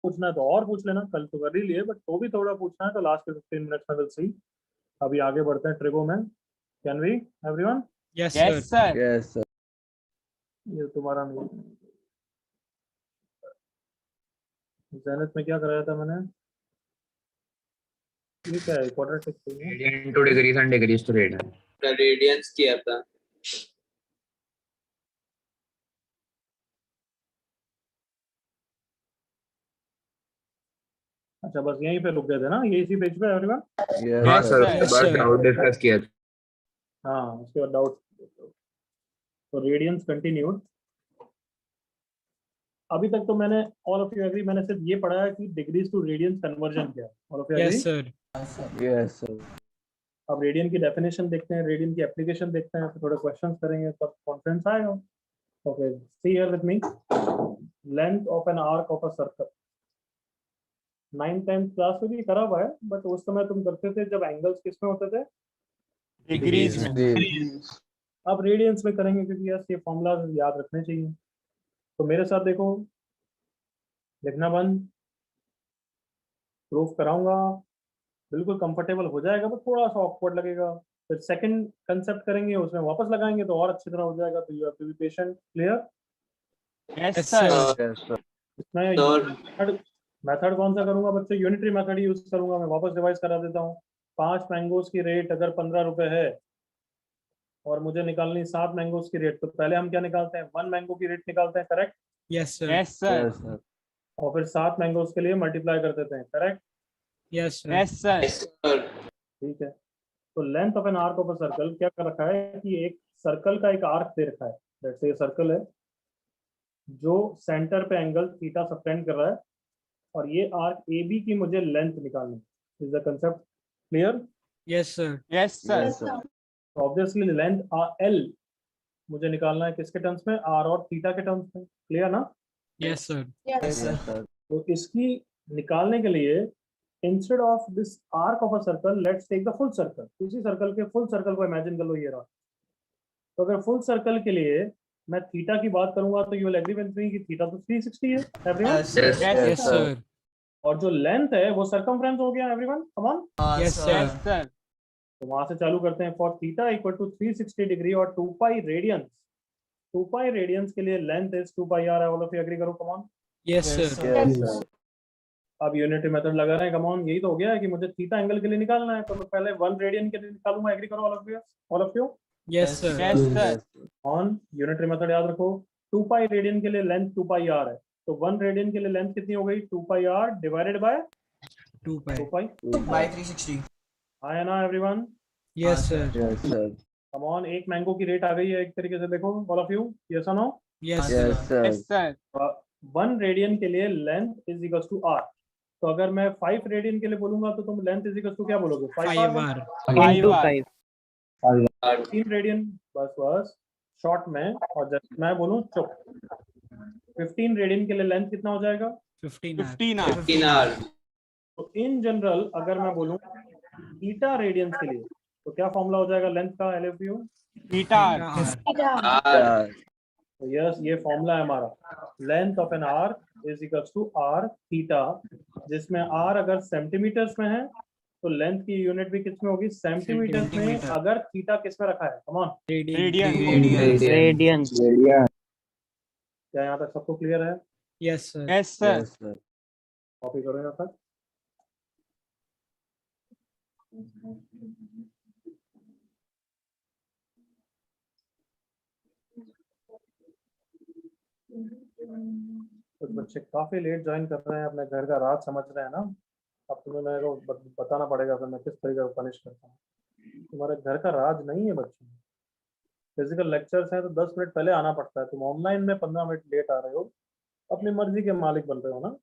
पूछना है तो और पूछ लेना, कल तो कर ही लिए, बट तो भी थोड़ा पूछना है तो लास्ट के 15 मिनट्स में विल सी। अभी आगे बढ़ते हैं ट्रिगो में। Can we everyone? Yes, Yes, sir. sir. Yes, sir. ये तुम्हारा नहीं, जेनिथ में क्या कराया था मैंने, ये क्या है, क्वाड्रेटिक है। Radian to degrees and degrees to radian. Radians किया था। अच्छा बस यहीं पे रुक गए थे ना, ये इसी पेज पे everyone? Yes, Yes, sir. sir. Yes, बस sir. डाउट डिस्कस किया था। हाँ उसके बाद डाउट, तो रेडियंस कंटिन्यूड। अभी तक तो मैंने, ऑल ऑफ यू एग्री, मैंने सिर्फ ये पढ़ा है कि डिग्रीज टू रेडियंस कन्वर्जन क्या है। All of you agree? Yes, sir. Yes, sir. अब रेडियन की डेफिनेशन देखते हैं, रेडियन की एप्लीकेशन देखते हैं, फिर थोड़े क्वेश्चंस करेंगे, तब कॉन्फिडेंस आएगा। Okay, see here with me, length of an arc of a circle. 9th 10th class में भी करा हुआ है, बट उस समय तुम करते थे जब एंगल्स किस में होते थे? Degrees में। Degrees. अब रेडियंस में करेंगे क्योंकि यस ये फॉर्मूला याद रखने चाहिए। तो मेरे साथ देखो, लिखना बंद, प्रूफ कराऊंगा, बिल्कुल कंफर्टेबल हो जाएगा, बट थोड़ा सा ऑकवर्ड लगेगा। फिर सेकंड कंसेप्ट करेंगे, उसमें वापस लगाएंगे तो और अच्छी तरह हो जाएगा। तो you have to be patient. Clear? Yes, Yes, sir. sir. Yes, sir. इसमें मेथड कौन सा करूंगा बच्चों? यूनिटरी मेथड यूज करूंगा। मैं वापस रिवाइज करा देता हूँ। 5 मैंगोज की रेट अगर 15 रुपए है और मुझे निकालनी 7 मैंगोज की रेट, तो पहले हम क्या निकालते हैं? 1 मैंगो की रेट निकालते हैं, correct? Yes, sir. Yes, sir. Yes, sir. और फिर 7 मैंगोज के लिए मल्टीप्लाई कर देते हैं, correct? Yes, sir. Yes, sir. ठीक है। तो length of an arc of a circle क्या कर रखा है कि एक सर्कल का एक आर्क दे रखा है। जैसे ये सर्कल है जो सेंटर पे एंगल थीटा सबटेंड कर रहा है, और ये आर्क ए बी की मुझे लेंथ निकालनी है। Is the concept clear? Yes, sir. Yes, sir. Yes, sir. Obviously length L मुझे निकालना है किसके टर्म्स में? आर और थीटा के टर्म्स में। क्लियर ना? Yes, sir. Yes, sir. तो इसकी निकालने के लिए instead of this arc of a circle, let's take the full circle. इसी सर्कल के फुल सर्कल को इमेजिन कर लो, ये रहा। तो अगर फुल सर्कल के लिए मैं थीटा की बात करूंगा तो you will agree with me कि थीटा तो 360 है everyone. Yes, Yes, Yes, sir. sir. और जो लेंथ है वो सर्कमफ्रेंस हो गया everyone, come on. Yes, Yes, sir. sir. तो वहां से चालू करते हैं। For theta equal to 360 degree और 2 पाई रेडियंस, 2 पाई रेडियंस के लिए लेंथ इज 2 पाई आर है। ऑल ऑफ यू एग्री करो, come on. Yes, sir. Yes, sir. अब यूनिटी मेथड लगा रहे हैं, कम ऑन। यही तो हो गया है कि मुझे थीटा एंगल के लिए निकालना है, तो मैं पहले 1 रेडियन के लिए निकालूंगा। एग्री करो all of you? All of you Yes, sir. Yes, sir. On unitary method याद रखो। 2 पाई रेडियन के लिए लेंथ 2 पाई आर है, तो 1 रेडियन के लिए लेंथ कितनी हो गई? 2 pi R divided by 2 pi. 2 pi. By 360। आया ना everyone? Yes, sir. Yes, sir. Come on, एक मैंगो की रेट आ गई है एक तरीके से, देखो ऑल ऑफ यू, यस और no? Yes, sir. Yes, sir. Yes, sir. 1 radian के लिए length is equal to R. तो अगर मैं 5 रेडियन के लिए बोलूंगा तो तुम लेंथ इज इक्वल टू क्या बोलोगे? 5 5 आर। R. 5 R. 3 रेडियन बस शॉर्ट में। और जब मैं बोलूं चुप, 15 रेडियन के लिए लेंथ कितना हो जाएगा? 15 R. 15 R. 15 आर। तो इन जनरल अगर मैं बोलूं थीटा रेडियंस के लिए तो क्या फॉर्मूला हो जाएगा लेंथ का? L F U Theta R. Yeah. तो यस, ये फॉर्मूला है हमारा। Length of an arc is equals to R theta, जिसमें आर अगर सेंटीमीटर्स में है तो लेंथ की यूनिट भी किस में होगी? सेंटीमीटर्स में। सेंटीमीटर। अगर थीटा किस में रखा है? Come on, Radian. Radian. क्या यहाँ तक सबको क्लियर है? Yes, sir. Yes, sir. Yes, sir. Copy करो यहाँ तक। कुछ बच्चे काफी लेट ज्वाइन कर रहे हैं, अपने घर का राज समझ रहे हैं ना। अब तुम्हें मेरे को बताना पड़ेगा फिर मैं किस तरीके से पनिश करता हूँ। तुम्हारे घर का राज नहीं है बच्चे। फिजिकल लेक्चर्स हैं तो 10 मिनट पहले आना पड़ता है। तुम ऑनलाइन में 15 मिनट लेट आ रहे हो, अपनी मर्जी के मालिक बन रहे हो ना।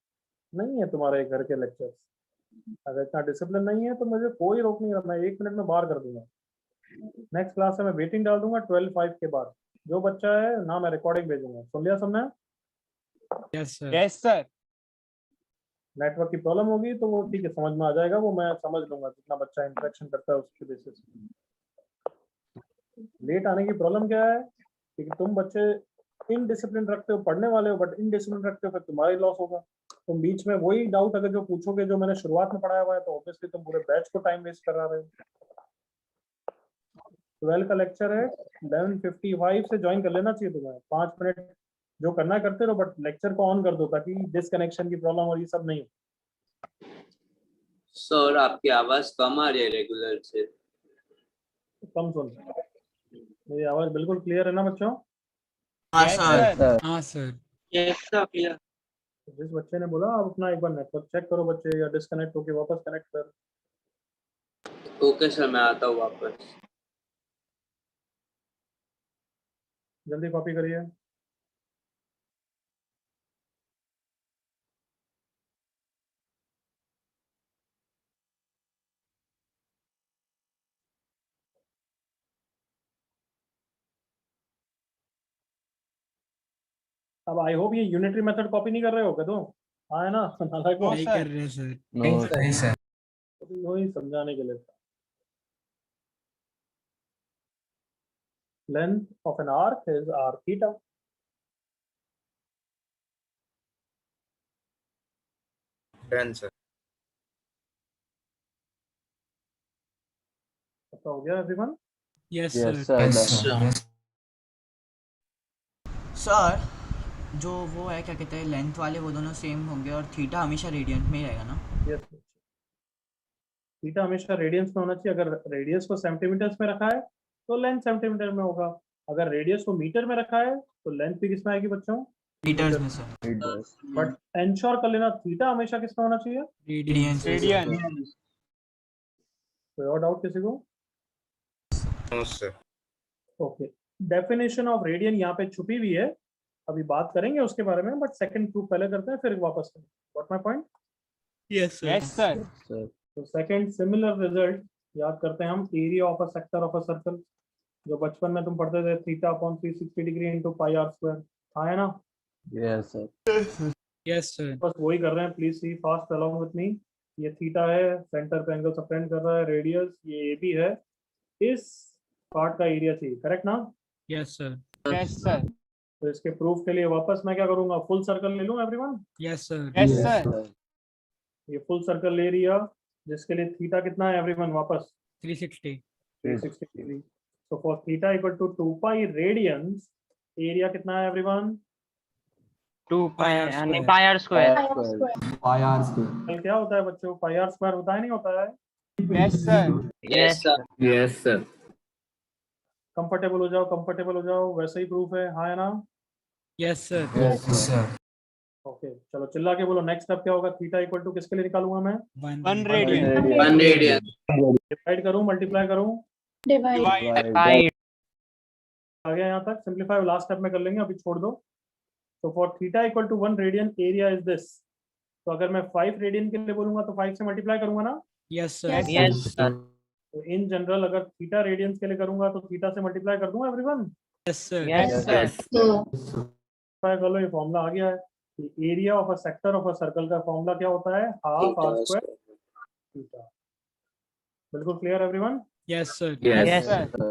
नहीं है तुम्हारे घर के लेक्चर्स। अगर इतना डिसिप्लिन नहीं है तो मुझे कोई रोक नहीं रहा, मैं 1 मिनट में बाहर कर दूंगा। नेक्स्ट क्लास में मैं वेटिंग डाल दूंगा 12:05 के बाद। जो बच्चा है ना, मैं रिकॉर्डिंग भेजूंगा। सुन लिया सबने? Yes, sir. Yes, sir. Network की प्रॉब्लम होगी तो वो ठीक है, समझ में आ जाएगा, वो मैं समझ लूंगा। जितना बच्चा इंटरेक्शन करता है उसके बेसिस। लेट आने की प्रॉब्लम क्या है? क्योंकि तुम बच्चे इनडिसिप्लिन रखते हो, पढ़ने वाले हो बट इनडिसिप्लिन रखते हो, फिर तुम्हारा ही लॉस होगा। तो बीच में वही डाउट अगर जो पूछोगे जो मैंने शुरुआत में पढ़ाया हुआ है, तो ऑब्वियसली तुम पूरे बैच को टाइम वेस्ट करा रहे हो। 12 का लेक्चर है, 11:55 से ज्वाइन कर लेना चाहिए तुम्हें। 5 मिनट जो करना है करते रहो, बट लेक्चर को ऑन कर दो ताकि डिसकनेक्शन की प्रॉब्लम और ये सब नहीं हो। सर आपकी आवाज कम आ रही है रेगुलर से। कम सुन, मेरी आवाज बिल्कुल क्लियर है ना बच्चों? Yes, sir. हाँ सर। Yes sir clear. जिस बच्चे ने बोला आप अपना एक बार नेटवर्क चेक करो बच्चे, या डिस्कनेक्ट होके वापस कनेक्ट कर। ओके सर मैं आता हूँ वापस। जल्दी कॉपी करिए। अब आई होप ये यूनिटरी मेथड कॉपी नहीं कर रहे हो क्या तुम? हाँ है ना? नालायकों, नहीं कर रहे सर। नहीं सर। तो वही समझाने के लिए था। Length of an arc is r theta. Done, sir. पता हो गया everyone? Yes Yes, sir. sir. Sir जो वो है क्या कहते हैं लेंथ वाले वो दोनों सेम होंगे और थीटा हमेशा रेडियंट में ही रहेगा ना? यस, थीटा हमेशा रेडियंस में होना चाहिए। अगर रेडियस को सेंटीमीटर्स में रखा है तो लेंथ सेंटीमीटर में होगा। अगर रेडियस को मीटर में रखा है तो लेंथ भी किसमें आएगी बच्चों? मीटर्स में सर। बट एंश्योर कर लेना थीटा हमेशा किसमें होना चाहिए? रेडियंस। Radian. कोई और डाउट किसी को? No, sir. Okay, definition of radian यहाँ पे छुपी हुई है, अभी बात करेंगे उसके बारे में, बट सेकंड प्रूफ पहले करते हैं फिर वापस करेंगे। What my point? Yes sir. Yes, sir. तो सेकंड सिमिलर रिजल्ट याद करते हैं हम, area of a sector of a circle, जो बचपन में तुम पढ़ते थे, theta upon 360 degree into pi R square. हाँ है ना? Yes, sir. Yes sir. बस वही कर रहे हैं, please see fast along with me. ये थीटा है, सेंटर पे एंगल सबटेंड कर रहा है, रेडियस ये ए बी है, इस पार्ट का एरिया चाहिए, करेक्ट ना? Yes sir. Yes, sir. तो इसके प्रूफ के लिए वापस मैं क्या करूंगा, फुल सर्कल ले लूं everyone. Yes sir. Yes, sir. ये फुल सर्कल ले लिया, जिसके लिए थीटा कितना है एवरीवन? वापस 360। 360 degree. So for theta equal to 2 pi radians, area कितना है एवरीवन? 2 pi यानी square. Pi R square. क्या होता है बच्चों? पाई आर स्क्वायर होता है नहीं होता है? Yes, sir. Yes sir. Yes, sir. Comfortable हो जाओ, कंफर्टेबल हो जाओ, वैसे ही प्रूफ है। हाँ है ना? Yes sir. Yes, sir. Okay चलो चिल्ला के बोलो, नेक्स्ट स्टेप क्या होगा? थीटा इक्वल टू किसके लिए निकालूंगा मैं? 1 radian. 1 रेडियन। डिवाइड करूं, मल्टीप्लाई करूं? Divide. Right. आ गया यहाँ तक? सिंपलीफाई लास्ट स्टेप में कर लेंगे, अभी छोड़ दो। तो for theta equal to 1 radian area is this. तो अगर मैं 5 रेडियन के लिए बोलूंगा तो 5 से मल्टीप्लाई करूंगा ना? Yes sir. Yes sir. तो इन जनरल अगर थीटा रेडियंस के लिए करूंगा तो थीटा से मल्टीप्लाई कर दूंगा everyone. Yes sir. Yes sir. कर लो, ये फॉर्मूला आ गया है कि area of a sector of a circle का फॉर्मूला क्या होता है? Half R square theta. बिल्कुल clear everyone? Yes sir. Yes sir. Sir.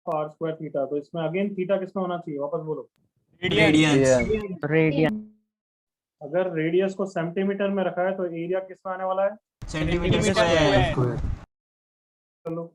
R square theta. तो इसमें अगेन थीटा किसमें होना चाहिए? वापस बोलो। Radian. रेडियन। अगर रेडियस को सेंटीमीटर में रखा है तो एरिया किसमें आने वाला है? Centimetre Centimeter square. square. चलो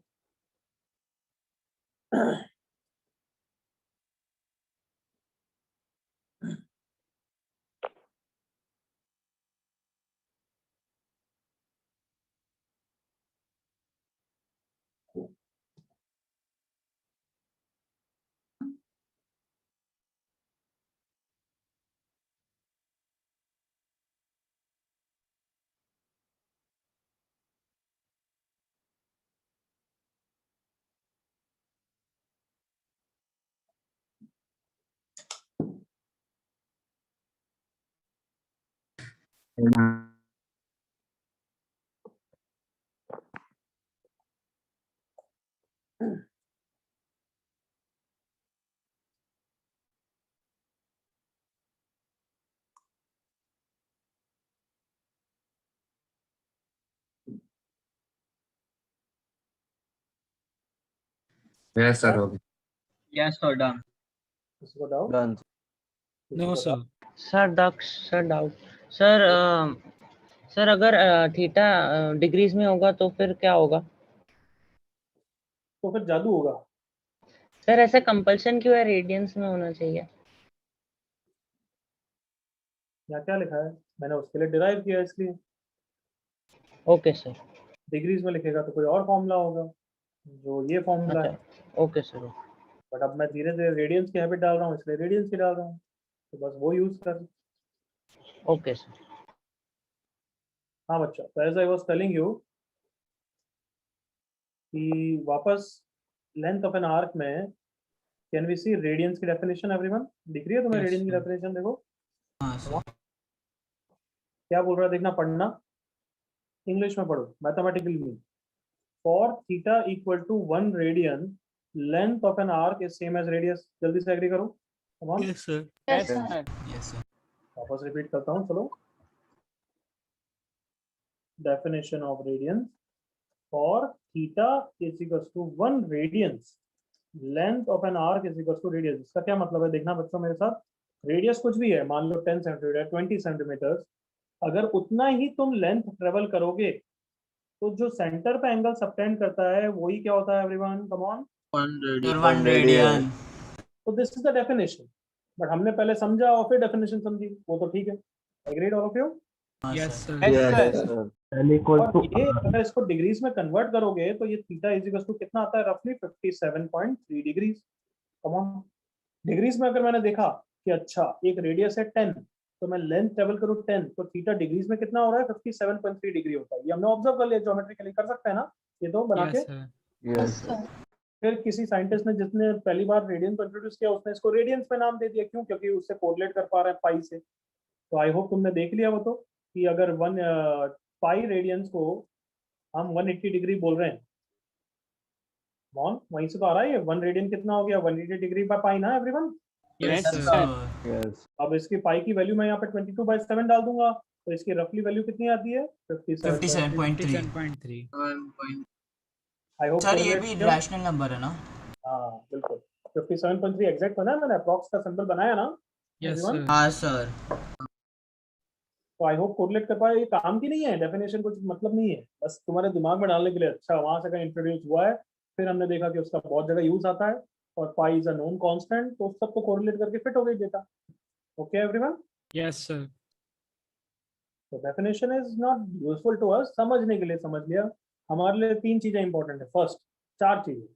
Yes, sir. Okay. Yes sir done. किसी को doubt? Done. No sir. Sir, docs, sir, doubt. Sir अगर थीटा डिग्रीज में होगा तो फिर क्या होगा? तो फिर जादू होगा। सर ऐसा कंपल्सन क्यों है, रेडियंस में होना चाहिए? यहाँ क्या लिखा है, मैंने उसके लिए डिराइव किया इसलिए। Okay sir. डिग्रीज में लिखेगा तो कोई और फॉर्मूला होगा, जो ये फॉर्मूला है। अच्छा ओके सर। बट अब मैं धीरे धीरे रेडियंस की हैबिट डाल रहा हूँ, इसलिए रेडियंस की डाल रहा हूँ, तो बस वो यूज कर। Okay sir. हाँ बच्चा, तो as I was telling you कि वापस लेंथ ऑफ एन आर्क में कैन वी सी रेडियंस की डेफिनेशन एवरीवन? दिख रही है तुम्हें Yes, रेडियंस की sir. डेफिनेशन? देखो हाँ सर। क्या बोल रहा है, देखना, पढ़ना, इंग्लिश में पढ़ो, mathematically mean. For theta equal to 1 radian length of an arc is same as radius. जल्दी से एग्री करो, come on. Yes, sir. Yes, Yes. sir. Yes sir. वापस रिपीट करता हूँ, चलो। Definition of radians, for theta is equal to 1 radians length of an arc is equal to radius. इसका क्या मतलब है, देखना बच्चों मेरे साथ। रेडियस कुछ भी है, मान लो 10 सेंटीमीटर, 20 सेंटीमीटर, अगर उतना ही तुम लेंथ ट्रेवल करोगे तो जो सेंटर पे एंगल सबटेंड करता है वही क्या होता है everyone? Come on. Sir 1 radian. तो this is the definition. But हमने पहले समझा और फिर डेफिनेशन समझी, वो तो ठीक है। Agreed all of you? हाँ Yes, sir. sir. Yes, Yes, sir. sir. L equal और to ये R. अगर इसको डिग्रीज में कन्वर्ट करोगे तो ये थीटा इज इक्वल टू कितना आता है? रफली 57.3 डिग्रीज। Come on. डिग्रीज में अगर मैंने देखा कि अच्छा एक रेडियस है 10, तो मैं लेंथ ट्रेवल करूँ 10, तो थीटा डिग्रीज में कितना हो रहा है? 57.3 डिग्री होता है। ये हमने ऑब्जर्व कर लिया, ज्योमेट्रिकली कर सकते हैं ना ये तो बना के। Yes, sir. Yes, sir. फिर किसी साइंटिस्ट ने जिसने पहली बार रेडियन को इंट्रोड्यूस किया उसने इसको रेडियंस में नाम दे दिया। क्यों? क्योंकि उससे कोरिलेट कर पा रहे हैं पाई से। तो आई होप तुमने देख लिया वो तो, कि अगर 1 पाई रेडियंस को हम 180 डिग्री बोल रहे हैं, मॉन वहीं से तो आ रहा है ये। 1 रेडियन कितना हो गया? 180 डिग्री बाय पाई ना everyone. Yes, Yes, sir. sir. Yes. अब इसकी पाई की वैल्यू मैं यहाँ पे 22/7 डाल दूंगा, तो इसकी रफली वैल्यू कितनी आती है? 57। 57.3। 57.3. आई होप सर ये भी रैशनल नंबर है ना? हाँ बिल्कुल, 57.3 एग्जैक्ट बना है मैंने, अप्रॉक्स का सिंबल बनाया ना Yes, everyone? sir. हाँ सर। तो आई होप कोरिलेट कर पाए। ये काम की नहीं है डेफिनेशन, कुछ मतलब नहीं है, बस तुम्हारे दिमाग में डालने के लिए। अच्छा वहां से कहीं इंट्रोड्यूस हुआ है, फिर हमने देखा कि उसका बहुत जगह यूज आता है, और pi is a known constant, तो उस सबको कोरिलेट करके फिट हो गई data. Okay everyone? Yes, sir. तो definition is not useful to us, समझने के लिए समझ लिया। हमारे लिए 3 चीजें इंपॉर्टेंट है। फर्स्ट 4 चीजें,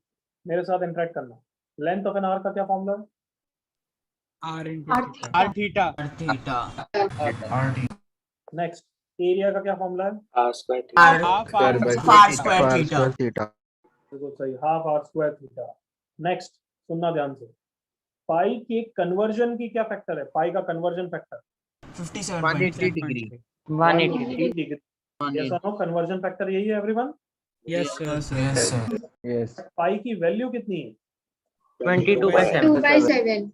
मेरे साथ इंटरेक्ट करना। लेंथ ऑफ एन आर्क का क्या फॉर्मूला है? R into R theta. theta. R theta. Theta. Next, area का क्या फॉर्मूला है? R square R Half Square R by R theta. square R theta। square theta. बिल्कुल सही, half R square theta. Next, सुनना ध्यान से, पाई के कन्वर्जन की क्या फैक्टर है? पाई का कन्वर्जन फैक्टर 57.3। 180 180 डिग्री। यस और नो, कन्वर्जन फैक्टर यही है everyone? Yes, sir. Yes sir. Yes. पाई की वैल्यू कितनी है? 22/7. 2/7.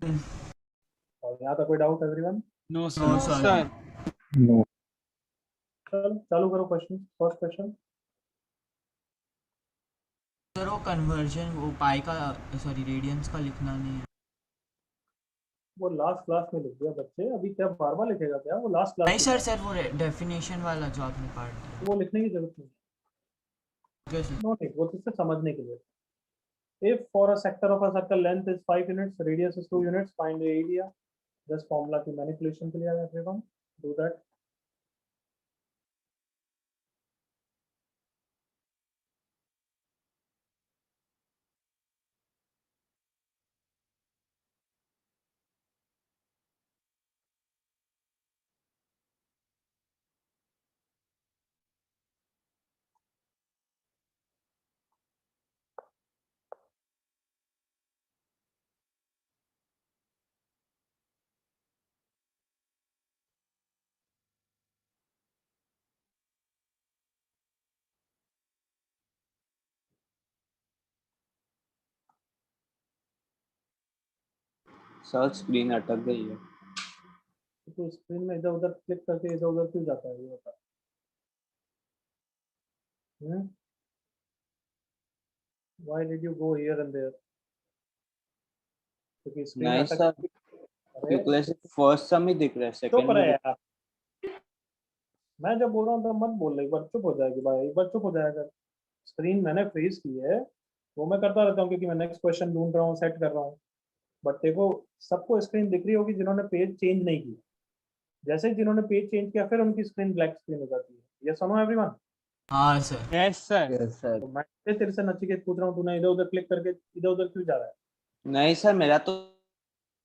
और यहाँ तक कोई doubt everyone? No, sir. No sir. Sir. No. चलो चालू करो क्वेश्चन। फर्स्ट क्वेश्चन, सर वो कन्वर्जन वो पाई का सॉरी रेडियंस का लिखना नहीं है। वो लास्ट क्लास में लिख दिया बच्चे, अभी क्या बार बार लिखेगा क्या? वो लास्ट नहीं क्लास सर वो डेफिनेशन वाला जो आपने पार्ट दिया। वो लिखने की जरूरत नहीं। कैसे? नो नहीं, वो सिर्फ समझने के लिए। If for a sector of a circle length is 5 units, radius is 2 units, find the area. Just formula की manipulation के लिए आया everyone. Do that. Sir screen अटक गई है। तो स्क्रीन में इधर उधर क्लिक करके इधर उधर क्यों जाता है ये बता। Why did you go here and there? क्योंकि स्क्रीन नहीं अटक। सर, अरे क्योंकि फर्स्ट सम ही दिख रहा है, चुप सेकंड रहे में यार, मैं जब बोल रहा हूँ तो मत बोल, एक बार चुप हो जाएगी भाई, एक बार चुप हो जाएगा। स्क्रीन मैंने फ्रीज की है, वो मैं करता रहता हूँ क्योंकि मैं नेक्स्ट क्वेश्चन ढूंढ रहा हूँ, सेट कर रहा हूँ। बट देखो सबको स्क्रीन दिख रही होगी जिन्होंने पेज चेंज नहीं किया। जैसे ही जिन्होंने पेज चेंज किया फिर उनकी स्क्रीन ब्लैक स्क्रीन हो जाती है। ये सुनो एवरीवन। हाँ sir. Yes, sir. Yes, sir. तो मैं तेरे से नचिकेत पूछ रहा हूँ, तूने इधर उधर क्लिक करके इधर उधर क्यों जा रहा है? नहीं सर, मेरा तो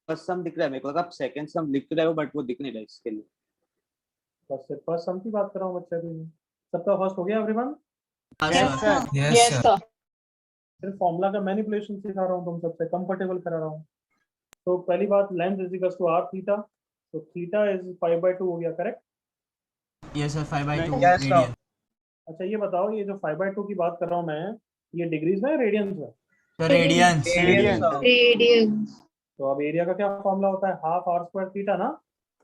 फर्स्ट सम दिख रहा है, मेरे को लगा सेकंड सम लिख रहे हो बट वो दिख नहीं रहा इसके लिए। बस सिर्फ फर्स्ट सम की बात कर रहा हूँ बच्चे भी। सबका फर्स्ट हो गया एवरीवन? हाँ Yes, sir. sir. Yes, sir. सिर्फ फॉर्मूला का मैनिपुलेशन सिखा रहा हूँ, तुम सबसे कंफर्टेबल करा रहा हूँ। तो पहली बात, length is equal to R theta, तो थीटा इज 5/2 हो गया, correct? Yes sir 5/2 Yes, sir. Radian. अच्छा ये बताओ, ये जो 5/2 की बात कर रहा हूँ मैं, ये डिग्रीज में रेडियंस में? Sir radians. Radian. Radians. तो अब एरिया का क्या फॉर्मूला होता है? हाफ आर स्क्वायर थीटा ना?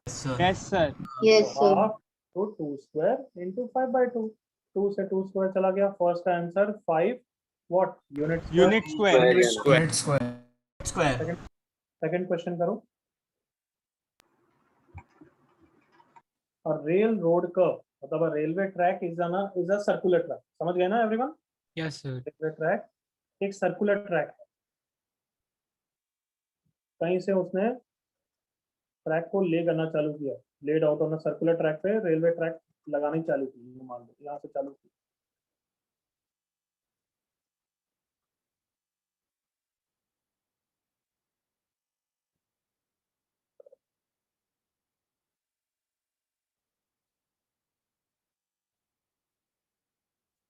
Yes sir. Yes, sir. Yes, तो sir. हाफ तो 2 स्क्वायर इंटू 5/2, 2 से 2 स्क्वायर चला गया। फर्स्ट का answer 5 what unit Unit square. Square. Square. Second question करो। और रेल रोड कर्व मतलब railway track is a circular track, समझ गए ना everyone? Yes, sir. Railway track एक सर्कुलर ट्रैक है। कहीं से उसने ट्रैक को ले करना चालू किया, laid out on a circular track पे रेलवे ट्रैक लगानी चालू की, मान लो यहाँ से चालू की।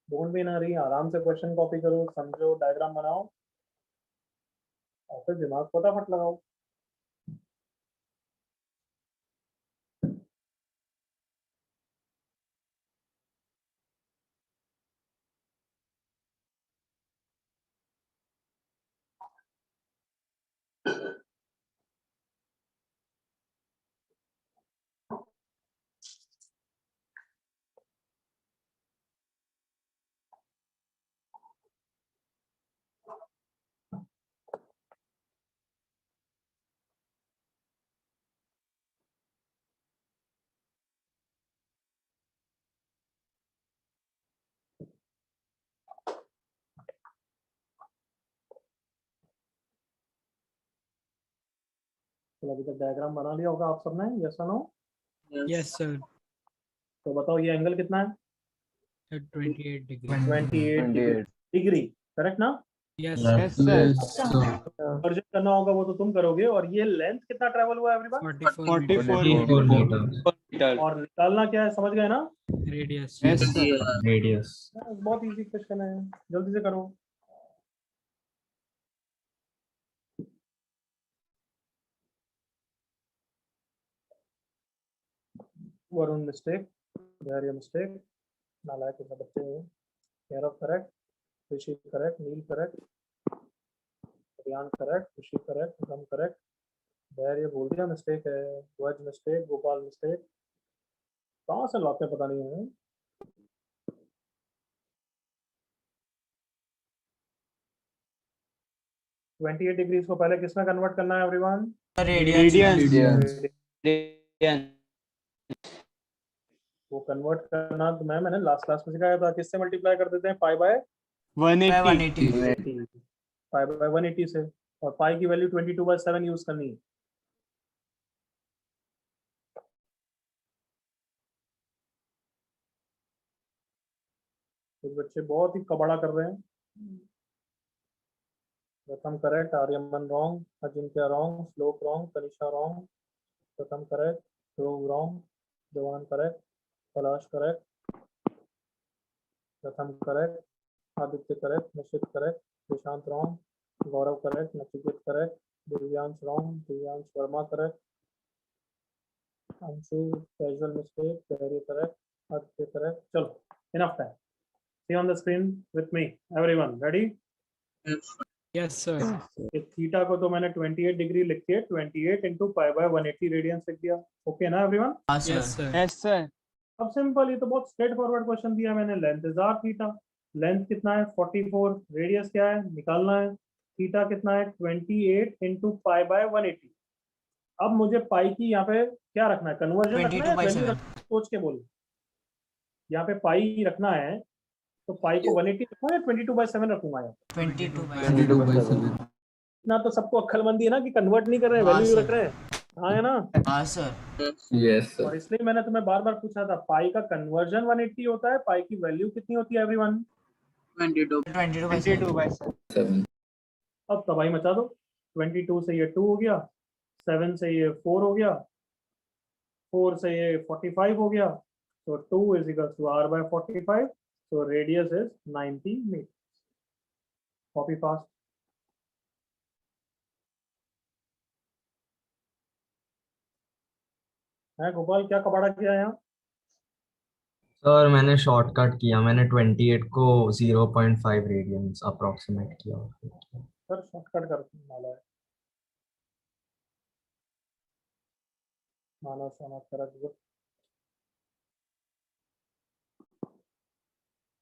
ढूंढ भी ना रही, आराम से क्वेश्चन कॉपी करो, समझो, डायग्राम बनाओ और फिर दिमाग फटाफट लगाओ। तो अभी तक डायग्राम बना लिया होगा आप सबने, यस और नो? Yes, sir. तो बताओ ये एंगल कितना है? At 28 degree. 28 डिग्री, करेक्ट ना? Yes, Yes, sir. कन्वर्जन करना होगा वो तो तुम करोगे। और ये लेंथ कितना ट्रेवल हुआ एवरीवन? 44 44 meter. और निकालना क्या है, समझ गए ना? Radius. Yes, sir. Radius. बहुत इजी क्वेश्चन है, जल्दी से करो। वरुण मिस्टेक, देयर मिस्टेक, नालायक के बच्चे हैं। Care of correct, Rishi correct, Neel correct, Riyan correct, Rishi correct, गम करेक्ट, देयर ये बोल दिया मिस्टेक है। ध्वज मिस्टेक, गोपाल मिस्टेक, कहाँ से लाते पता नहीं है। ट्वेंटी 28 डिग्रीज को पहले किसमें कन्वर्ट करना है एवरीवन? रेडियन। वो कन्वर्ट करना तो मैंने लास्ट क्लास में सिखाया था। किससे मल्टीप्लाई कर देते हैं? Pi by 180. 180। पाई बाय 180 से। और पाई की वैल्यू 22/7 यूज करनी है। कुछ बच्चे बहुत ही कबाड़ा कर रहे हैं। Pratham correct, Aryaman wrong, Ajinkya wrong, Shlok wrong, Tanisha wrong, Pratham correct, Dhruv wrong, Jawan correct, Palash correct, Pratham correct, Aditya correct, Nishit correct, Prashant wrong, Gaurav correct, Nachiket correct, Divyansh wrong, Divyansh Verma correct, Anshu casual mistake, कैरी करेक्ट, आदित्य करेक्ट। चलो enough time. See on the screen with me, everyone. Ready? Yes, sir. इस theta को तो मैंने 28 degree लिख के 28 into pi by 180 radiance लिख दिया। ओके ना एवरीवन? हाँ Yes, sir. sir. Yes, sir. अब सिंपल, ये तो बहुत स्ट्रेट फॉरवर्ड क्वेश्चन दिया मैंने। Length is R theta, length कितना है? 44, रेडियस क्या है निकालना है। थीटा कितना है? 28 इंटू पाई बाय 180। अब मुझे पाई की यहाँ पे क्या रखना है? कन्वर्जन रखना है, 22/7। value सोच के बोलो। यहाँ पे पाई रखना है तो पाई को 180 रखूँ या 22/7 रखूंगा यहाँ? 22/7। ना तो सबको अक्लमंदी है ना कि कन्वर्ट नहीं कर रहे, हाँ, वैल्यू सर। रख रहे हैं। हाँ है ना? हाँ सर। Yes, sir. और इसलिए मैंने तुम्हें बार बार पूछा था, पाई का कन्वर्जन 180 होता है, पाई की वैल्यू कितनी होती है एवरीवन? 22/7। 7. अब तबाही मचा दो। 22 से ये 2 हो गया, 7 से ये 4 हो गया, 4 से ये 45 हो गया, तो 2 is equal to r/45, so radius is 90 meters. Copy fast. है गोपाल, क्या कबाड़ा किया है यहाँ? सर मैंने शॉर्टकट किया, मैंने 28 को 0.5 रेडियंस अप्रोक्सीमेट किया। सर शॉर्टकट कर वाला है। Manav Sona correct, good.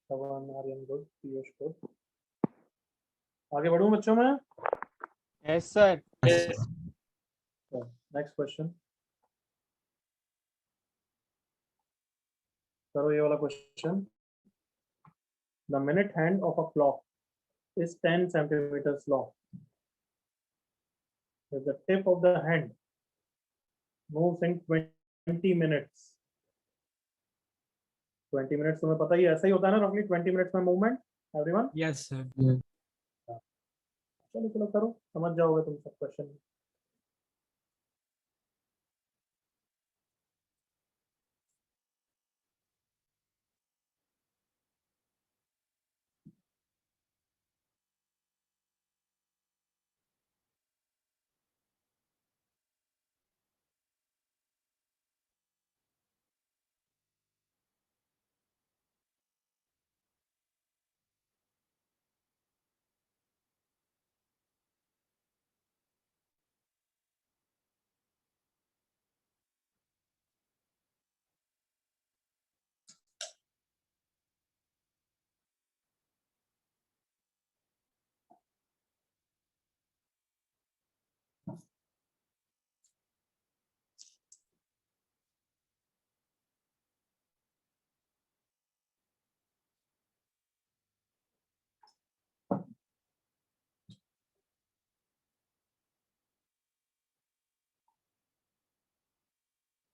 सवान आर्यन गुड, पीयूष गुड। आगे बढ़ूं बच्चों में? Yes, sir. नेक्स्ट क्वेश्चन करो, ये वाला question. The minute hand of a clock is 10 centimeters long. If the tip of the hand moves in 20 minutes. 20 minutes तुम्हें पता ही ऐसा ही होता है ना, roughly 20 minutes में मूवमेंट एवरीवन। Yes, sir. चलो चलो करो, समझ जाओगे तुम सब question.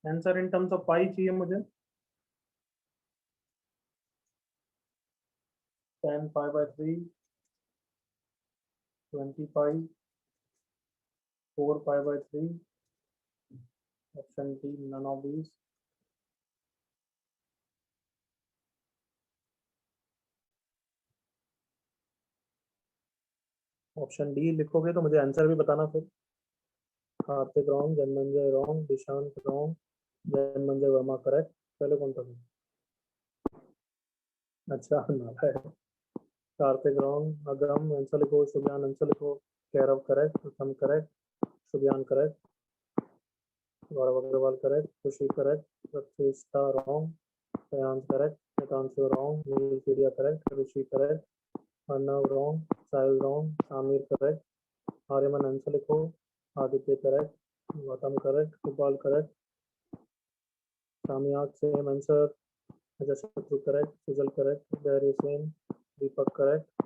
Answer in terms of pi चाहिए मुझे। 10 pi/3, 20 pi, 4 pi/3, option D none of these. Option D लिखोगे तो मुझे आंसर भी बताना फिर। Kartik wrong, Janmanjay wrong, Dishant wrong, Janmanjay Verma correct. पहले कौन था? अच्छा नाला है। कार्तिक रॉन्ग, अगम आंसर लिखो, शुभयान आंसर लिखो, Kairav correct, Uttam correct, Shubhyan correct, Gaurav Agarwal correct, Khushi correct, Pratishtha wrong, Priyansh correct, Hitanshu wrong, Neel पीडिया correct, Rishi correct, Arnav wrong, Sahil wrong, Aamir correct, Aryaman answer लिखो, Aditya correct, Gautam correct, Gopal correct, Samyak same answer, Ajatshatru correct, Sujal correct, बैरी same, Deepak correct,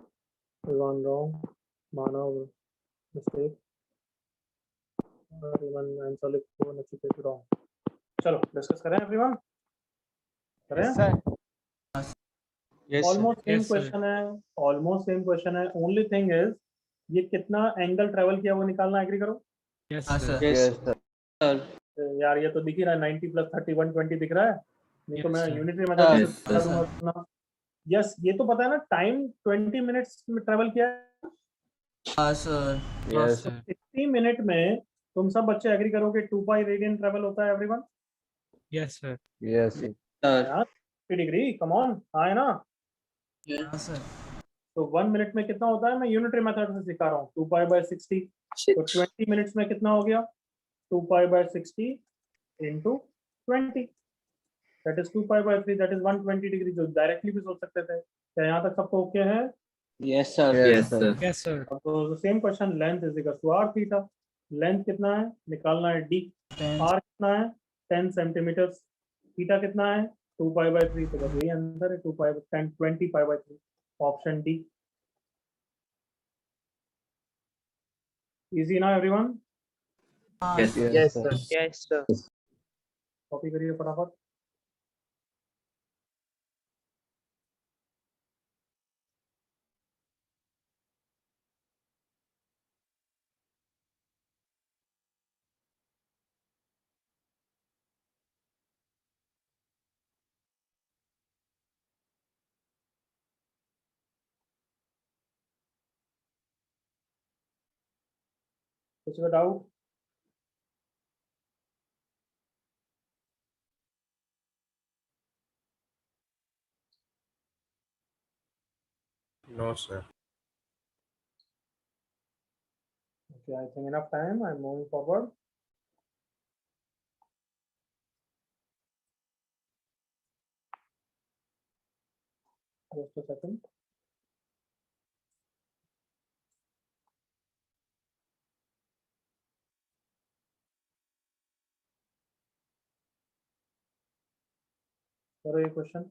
Ivan wrong, Manav mistake, everyone answer लिखो, Nachiket wrong. चलो discuss करें everyone, करें? Yes, sir. Yes, sir. Almost same Yes, sir. Question है, almost same question है। Only thing is ये कितना angle travel किया वो निकालना, एग्री करो। Yes, हाँ sir. सर। Yes, sir. यार ये तो दिख ही रहा है, 90 + 30 120 दिख रहा है। नहीं तो Yes, मैं sir. यूनिटरी मेथड Yes, से बता दूंगा ना। यस, ये तो पता है ना, टाइम 20 मिनट्स में ट्रेवल किया है। हाँ सर। Yes, sir. 60 मिनट में तुम सब बच्चे एग्री करोगे 2 पाई रेडियन ट्रेवल होता है everyone. Yes, sir. Yes. Sir. यार 50 डिग्री, कम ऑन, हाँ है ना? हाँ सर। तो 1 मिनट में कितना होता है, मैं यूनिटरी मेथड से सिखा रहा हूँ। 2 पाई/60, तो 20 मिनट्स में कितना हो गया? 2 पाई/60 into 20, दैट इज 2 पाई/3, दैट इज 120 डिग्री। जो डायरेक्टली भी सोच सकते थे। क्या यहाँ तक सबको ओके है? Yes, sir. Yes, sir. Yes, sir. तो same question, length is equal to r theta. Length कितना है निकालना है, d। 10 r कितना है 10 सेंटीमीटर, थीटा कितना है 2 पाई बाय 3, तो बस यही आंसर है, 2 पाई 10 20 पाई बाय 3, ऑप्शन डी। इजी ना एवरीवन? हाँ Yes, sir. Yes, sir. Yes, sir. Copy करिए फटाफट। किसी का doubt? no, sir. Okay, I think enough time. I'm moving forward. Just a second. करो ये क्वेश्चन।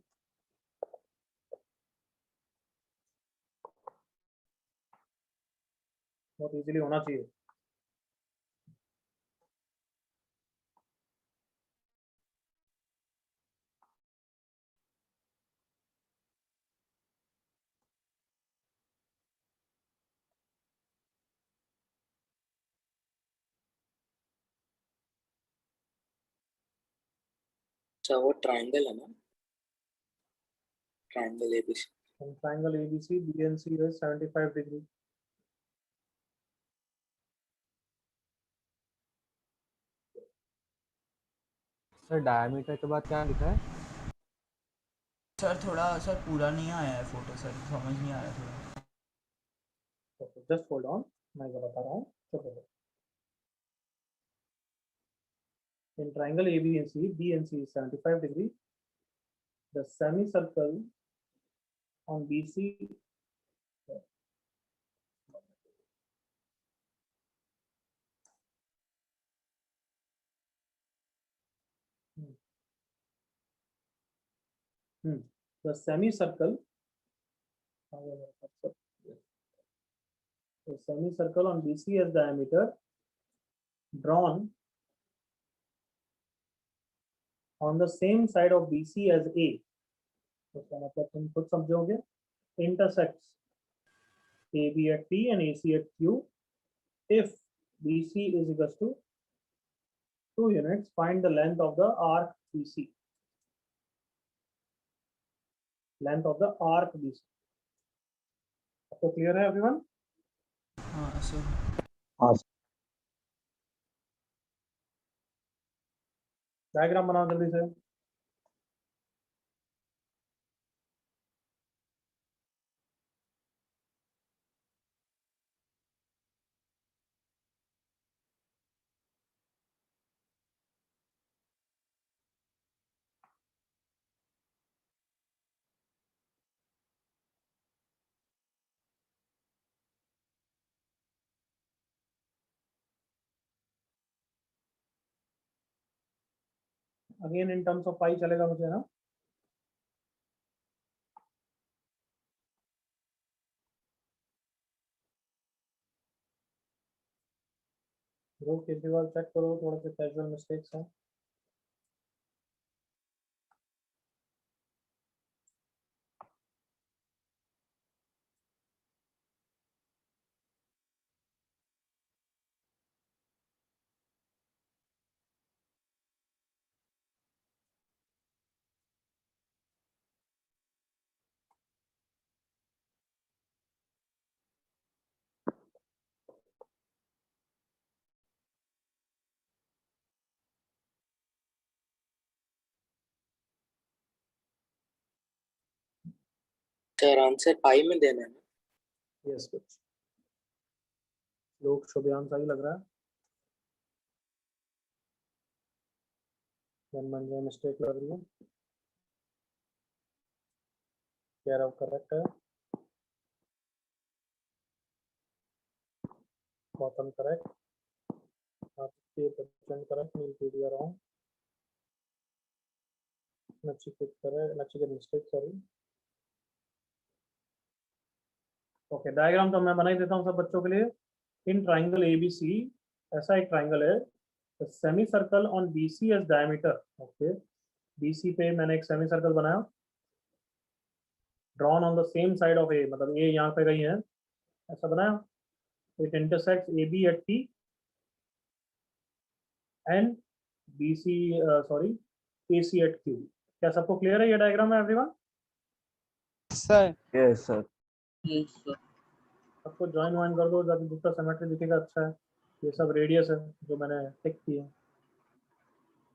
बहुत इजीली होना चाहिए। अच्छा वो ट्रायंगल है ना, triangle ABC. And triangle ABC, BNC is 75 degree. Sir diameter के बाद क्या लिखा है? सर थोड़ा सर पूरा नहीं आया है फोटो, सर समझ नहीं आ रहा थोड़ा। Okay, just hold on. मैं ये बता रहा हूँ। चलो। In triangle ABC, BNC is 75 degree. The semicircle on BC the semicircle the semicircle on BC has diameter drawn on the same side of BC as A. इसका मतलब तुम खुद समझोगे। Intersects AB at P and AC at Q. If BC is equals to 2 units, find the length of the arc BC. Length of the arc BC. आपको clear है everyone? हाँ sir. हाँ, diagram बनाओ जल्दी से। अगेन इन टर्म्स ऑफ पाई चलेगा मुझे ना? जरूर किसी बार चेक करो, थोड़े से कैजुअल मिस्टेक्स हैं। सर आंसर पाई में देना है ना? यस कुछ लोग शुभयान सही लग रहा है। मन में मिस्टेक लग रही है। क्या करेक्ट है? बॉटम करेक्ट, 50% करेक्ट, नील पीडिया wrong. Nachiket correct, Nachiket mistake, sorry. Okay, diagram तो मैं बना ही देता हूँ सब बच्चों के लिए। इन ट्राइंगल एबीसी, ऐसा एक ट्राइंगल है, semi circle on BC as diameter. Okay, BC पे मैंने एक सेमी सर्कल बनाया, drawn on the same side of A, मतलब ए यहाँ पे कहीं है, ऐसा बनाया। It intersects A B at P and B C, sorry, A C at Q. क्या सबको क्लियर है ये डायग्राम है एवरीवन? Sir Yes, sir. सबको ज्वाइन वाइन कर दो ताकि दूसरा सिमेट्री दिखेगा अच्छा है। ये सब रेडियस है जो मैंने टिक किया है।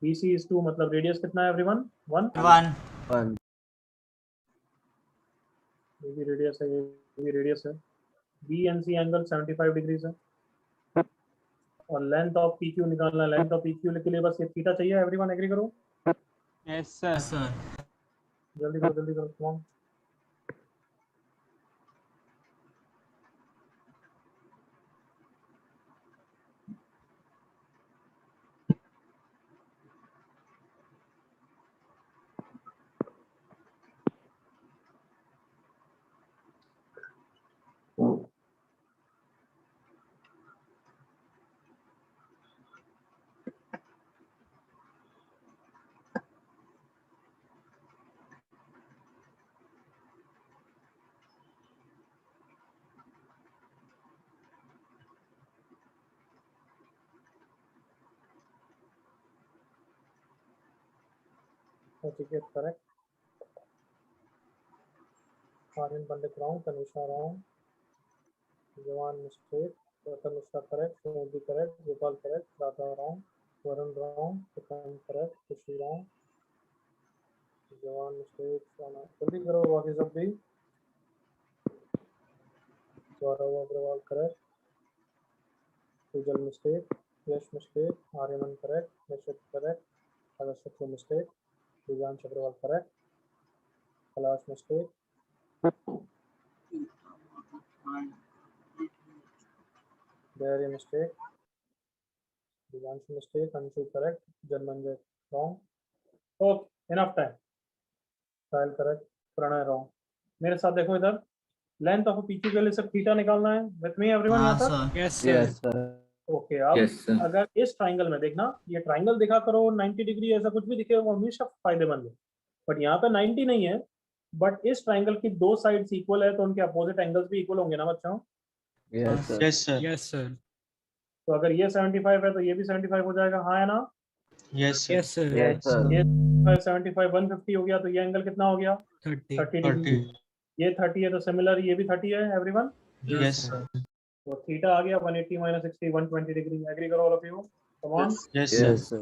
बी सी इज 2, मतलब रेडियस कितना है एवरीवन? 1। 1 One. ये भी रेडियस है, ये भी रेडियस है। B N C angle 75 degrees है। और लेंथ ऑफ पी क्यू निकालना है। लेंथ ऑफ पी क्यू के लिए बस ये थीटा चाहिए। एवरीवन एग्री करो? Yes sir. सर। जल्दी करो, जल्दी करो, come on. Etiquette correct. Aryan Pandit wrong. Tanisha wrong. Jawan mistake. Tanisha correct. Modi correct. Gopal correct. Radha wrong. Varun wrong. Kitan correct. Kushi wrong. Jawan mistake. जल्दी करो, बाकी सब भी। गौरव Agarwal correct. Sujal mistake. Yash mistake. Aryaman correct. Nishit correct. Agastya mistake. Divyans Agrawal correct. Kalash mistake. There mistake. Divyans mistake. Anshu correct. Janmanjay wrong. Okay, enough time. Sahil correct. Pranay wrong. मेरे साथ देखो इधर, length of PQ के लिए सब theta निकालना है। With me everyone हाँ यहाँ तक? Sir. Yes, sir. Yes, sir. Okay, अब अगर इस ट्राइंगल में देखना, ये ट्राइंगल दिखा करो 90 डिग्री, ऐसा कुछ भी दिखे वो हमेशा फायदेमंद है। बट यहाँ पे 90 नहीं है, बट इस ट्राइंगल की दो साइड्स इक्वल है तो उनके अपोजिट एंगल्स भी इक्वल होंगे ना बच्चों? Yes, sir. Yes sir. Yes, sir. तो अगर ये 75 है तो ये भी 75 हो जाएगा, हाँ है ना? Yes sir. Yes, sir. Yes, sir. ये 75 150 हो गया, तो ये एंगल कितना हो गया? 30. 30 डिग्री। ये 30 है तो सिमिलर ये भी 30 है एवरीवन। Yes sir. तो थीटा आ गया 180 - 60 120 डिग्री। एग्री करो all of you? Come on. Yes Yes, sir. sir.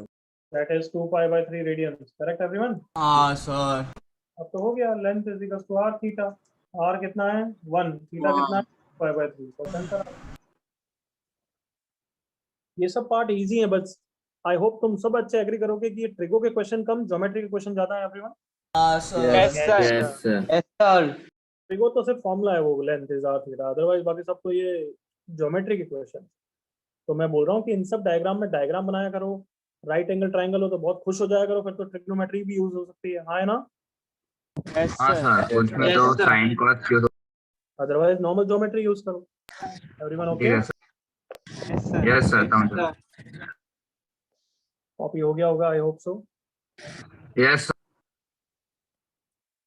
That is 2 pi by 3 radians. Correct everyone? हाँ सर। अब तो हो गया, length is equal to R theta. R कितना है? 1। थीटा कितना है? Pi by 3। तो आंसर ये सब पार्ट इजी है, बस आई होप तुम सब अच्छे एग्री करोगे कि ये ट्रिगो के क्वेश्चन कम, ज्योमेट्री के क्वेश्चन ज्यादा है एवरीवन। हाँ sir. Yes, sir. Yes sir. Trigo तो सिर्फ फॉर्मूला है, वो length is R theta, otherwise बाकी सब तो ये ज्योमेट्री के क्वेश्चन। तो मैं बोल रहा हूँ कि इन सब डायग्राम में डायग्राम बनाया करो। राइट एंगल ट्राइंगल हो तो बहुत खुश हो जाया करो, फिर तो ट्रिग्नोमेट्री भी यूज हो सकती है, हाँ है ना? यस हाँ सर। सर, उसमें तो साइन कॉस क्यों? अदरवाइज नॉर्मल ज्योमेट्री यूज करो। Everyone okay? ठीक है सर। यस सर, समझ। कॉपी हो गया होगा, आई होप सो। यस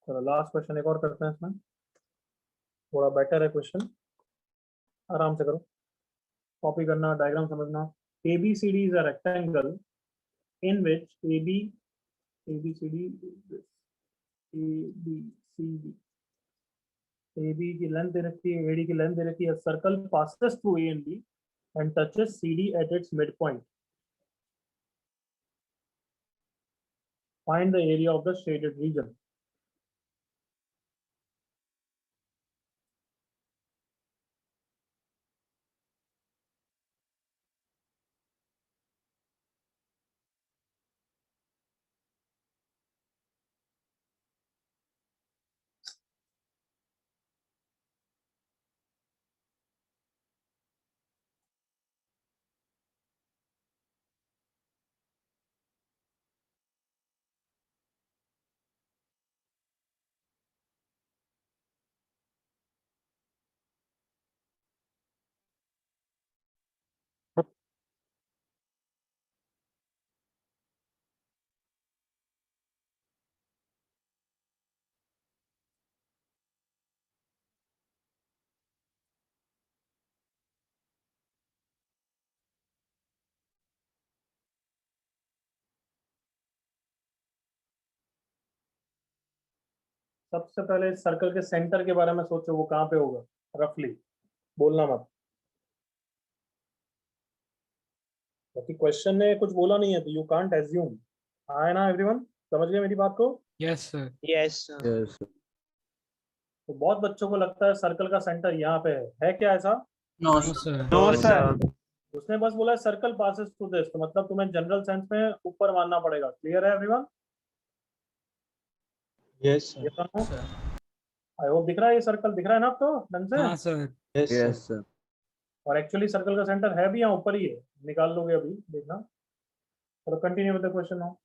चलो लास्ट क्वेश्चन एक और करते हैं, इसमें थोड़ा बेटर है क्वेश्चन, आराम से करो। कॉपी करना, डायग्राम समझना। ABCD is a rectangle in which ABCD AB की लेंथ दे रखी है, AD की लेंथ दे रखी है। Circle passes through A and B and touches CD at its midpoint. Find the area of the shaded region. सबसे पहले circle के centre के बारे में सोचो, वो कहाँ पे होगा रफली, बोलना मत। क्योंकि क्वेश्चन ने कुछ बोला नहीं है तो यू कांट एज्यूम। हाँ है ना एवरीवन, समझ गए मेरी बात को? Yes, sir. Yes Yes, sir. तो बहुत बच्चों को लगता है सर्कल का सेंटर यहाँ पे है क्या ऐसा? No, No, sir. No sir उसने बस बोला सर्कल पासेस थ्रू दिस, तो मतलब तुम्हें जनरल सेंस में ऊपर मानना पड़ेगा। क्लियर है एवरीवन? यस ये सर सुनो, सर आई होप दिख रहा है, ये सर्कल दिख रहा है ना आपको ढंग से? हाँ sir. Yes Yes, sir sir. और एक्चुअली सर्कल का सेंटर है भी यहाँ ऊपर ही है, निकाल लोगे अभी देखना। चलो continue with the question now.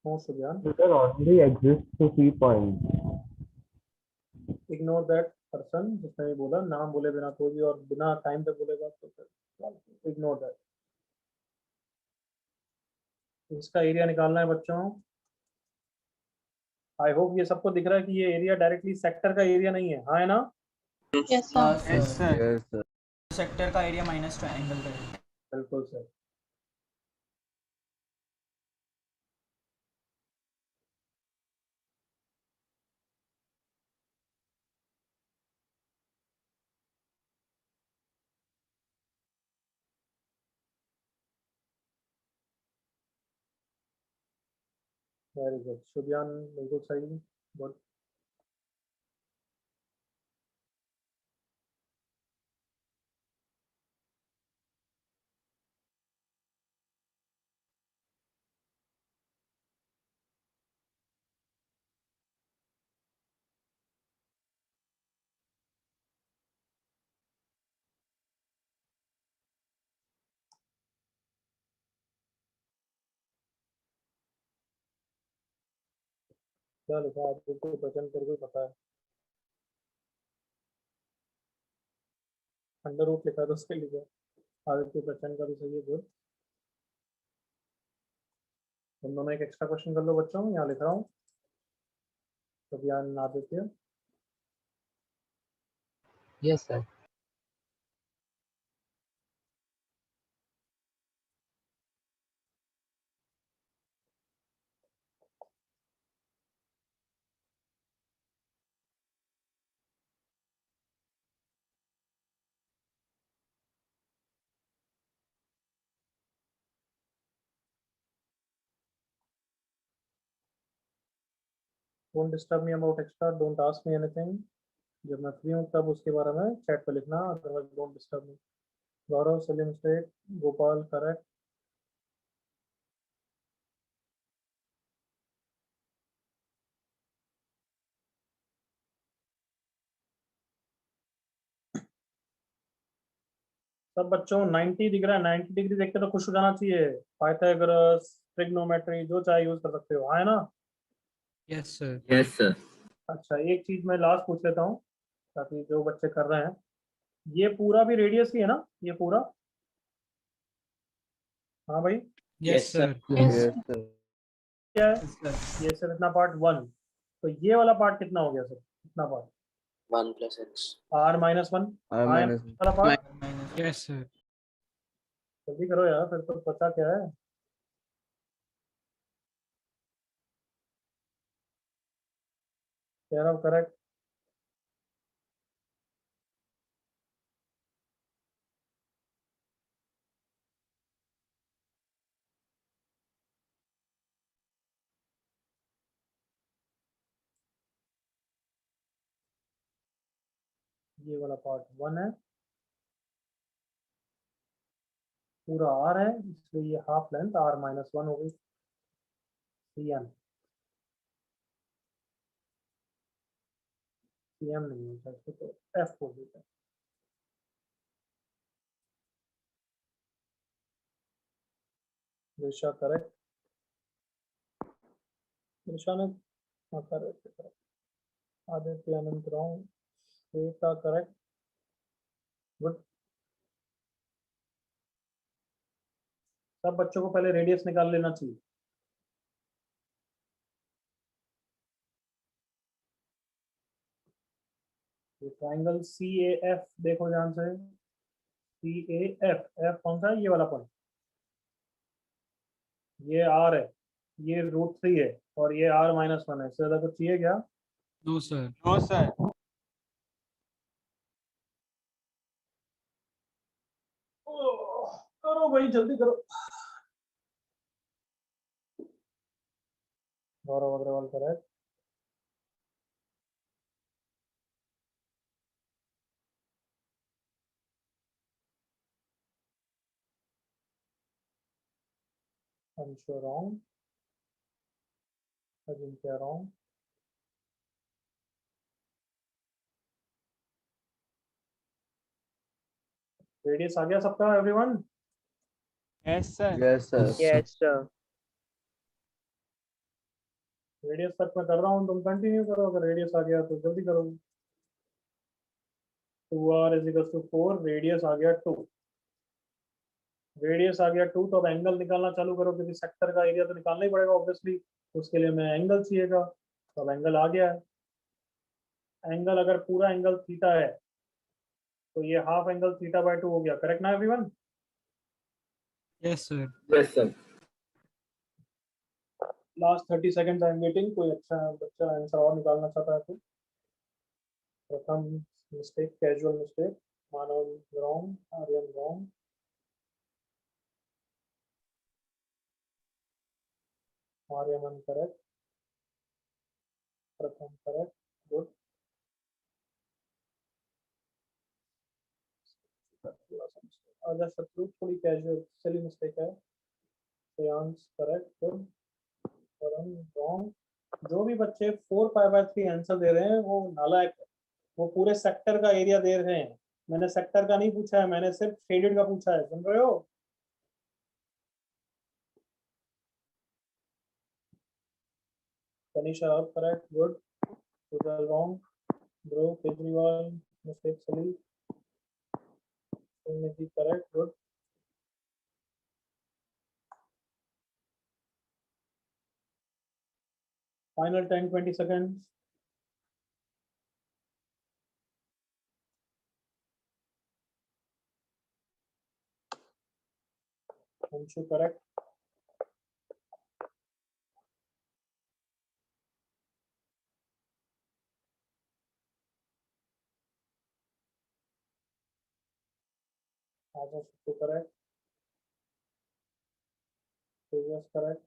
No Sujan, There only exists to see point. Ignore that person जिसने ये बोला, नाम बोले बिना कोई भी और बिना टाइम पे बोलेगा तो फिर इग्नोर दैट। इसका एरिया निकालना है बच्चों। आई होप ये सबको दिख रहा है कि ये एरिया डायरेक्टली सेक्टर का एरिया नहीं है, हाँ है ना? Yes, sir. सेक्टर का एरिया माइनस ट्रायंगल का एरिया। बिल्कुल सर। वेरी गुड सुजान, बिल्कुल सही, गुड। क्या लिखा है आपको पहचान करके पता है? अंडर रूट लिखा है तो उसके लिखा है। आदित्य बच्चन का भी सही है, गुड। तुम दोनों एक एक्स्ट्रा क्वेश्चन कर लो बच्चों, यहाँ लिख रहा हूँ। Sujan Aditya, yes sir don't disturb me about extra, don't ask me anything. जब मैं फ्री हूँ तब उसके बारे में चैट पे लिखना, otherwise don't disturb me. Gaurav Salim state, Gopal correct. सब बच्चों 90 दिख रहा है, 90 डिग्री देख के तो खुश हो जाना चाहिए। पाइथागोरस, ट्रिग्नोमेट्री जो चाहे यूज कर सकते हो, हाँ है ना? Yes, sir. Yes, sir. अच्छा एक चीज मैं लास्ट पूछ लेता हूँ, ताकि जो बच्चे कर रहे हैं, ये पूरा भी रेडियस ही है ना, ये पूरा? हाँ भाई, Yes, sir. Yes, sir. क्या है? ये सिर्फ इतना पार्ट वन, तो ये वाला पार्ट कितना हो गया सर? इतना part 1 plus x. r minus one, R minus वाला पार्ट। Minus Yes, sir. जल्दी करो यार, फिर तो पता क्या है। कह रहा हूँ करेक्ट। ये वाला पार्ट 1 है, पूरा r है, इसलिए ये हाफ लेंथ r माइनस 1 हो गई, cm नहीं होता इसको, तो f हो देता है। दिशा करेक्ट, दिशा ने करेक्ट, आदित्य अनंत रॉन्ग, श्वेता करेक्ट, गुड। सब बच्चों को पहले रेडियस निकाल लेना चाहिए। ये ट्राइंगल CAF देखो ध्यान से, CAF, F कौन सा है, ये वाला पॉइंट, ये R है, ये √3 है, और ये R माइनस 1 है। इससे ज्यादा कुछ चाहिए क्या? No, sir. No sir. करो भाई, जल्दी करो। Gaurav Agarwal correct, Anshu wrong, Ajinkya wrong, radius आ गया सबका everyone? Yes sir. Yes, sir. Yes, sir. Radius तक मैं कर रहा हूँ, तुम कंटिन्यू करो, अगर रेडियस आ गया तो जल्दी करो। 2r = 4, रेडियस आ गया 2, रेडियस आ गया 2, तो अब एंगल निकालना चालू करो, क्योंकि सेक्टर का एरिया तो निकालना ही पड़ेगा ऑब्वियसली, उसके लिए मैं एंगल चाहिएगा। तो अब एंगल आ गया है, एंगल अगर पूरा एंगल थीटा है तो ये हाफ एंगल θ/2 हो गया, करेक्ट ना everyone? Yes, sir. Yes, sir. Last 30 seconds I am waiting, कोई अच्छा बच्चा आंसर और निकालना चाहता है तो। Pratham mistake, casual mistake, Manav wrong, Aryan wrong, Aryaman correct, Pratham correct, good. Ajatshatru थोड़ी कैजुअल सिली मिस्टेक है, Shreyansh correct, good. Varun wrong. जो भी बच्चे 4π/3 आंसर दे रहे हैं वो नालायक है, वो पूरे सेक्टर का एरिया दे रहे हैं। मैंने सेक्टर का नहीं पूछा है, मैंने सिर्फ शेडेड का पूछा है, सुन रहे हो? तनिषा आप correct, good. Sujal wrong, Dhruv Kejriwal mistake silly, Nidhi correct, good. Final 10-20 seconds. Anshu correct, Ajatshatru correct, Tejas correct,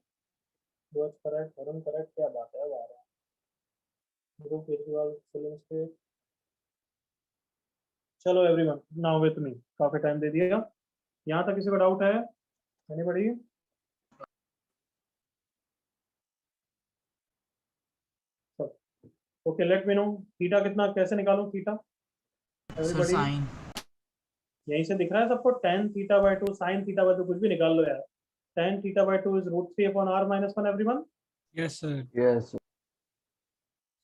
Dhwaj correct, Varun correct, क्या बात है, आ रहा है। ध्रुव केजरीवाल फिल्म से। चलो एवरीवन, नाउ विथ मी, काफी टाइम दे दिया। यहाँ तक किसी को डाउट है? Anybody? Okay, let me know theta कितना, कैसे निकालूं थीटा? Sir everybody sign. यहीं से दिख रहा है सबको, tan θ/2 sin θ/2 कुछ भी निकाल लो यार। tan θ/2 is √3/r - 1 everyone. Yes, sir. Yes, sir.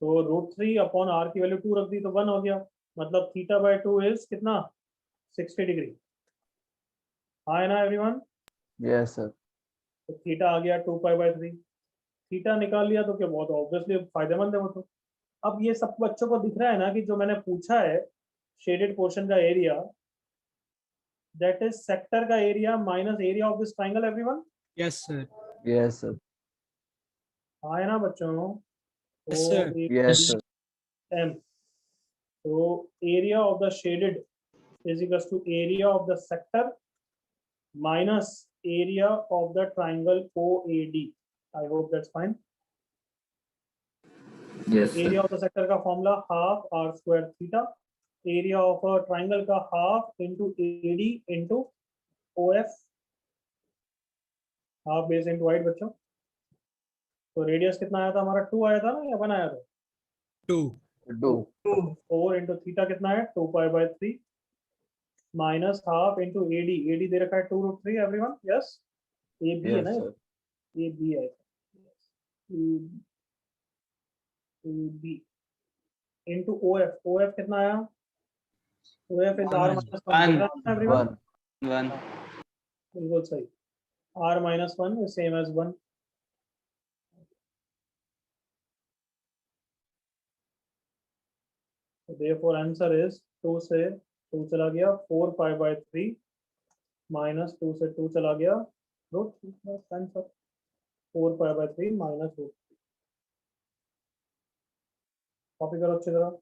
तो √3/r की वैल्यू 2 रख दी तो 1 हो गया, मतलब θ/2 इज कितना? 60 डिग्री। हाँ है ना एवरीवन? Yes, sir. तो थीटा आ गया 2π/3, थीटा निकाल लिया तो क्या, बहुत ऑब्वियसली फायदेमंद है वो तो। अब ये सब बच्चों को दिख रहा है ना कि जो मैंने पूछा है शेडेड पोर्शन का एरिया, दैट इज सेक्टर का area minus area of this triangle everyone. Yes, sir. Yes, sir. हाँ है ना बच्चों? Yes, sir. Yes, sir. M, so area of the shaded is equals to area of the sector minus area of the triangle OAD. I hope that's fine. Yes, Area of the sector का formula half r² theta area of a triangle का half into AD into O F, half base into wide बच्चों। तो radius कितना आया था हमारा, 2 आया था ना या 1 आया था? 2 2 4 इंटू थीटा कितना है, 2π/3 minus half into AD, AD दे रखा है 2√3 एवरीवन, यस ए बी है yes ना, sir ए बी है, A B into O F, O F कितना आया, O F is R minus one everyone, 1 1 बिल्कुल सही, R minus one is same as 1। therefore answer is 2 से 2 चला गया, 4π/3 माइनस 2 से 2 चला गया, आंसर 4π/3 माइनस √3। कॉपी करो अच्छी तरह।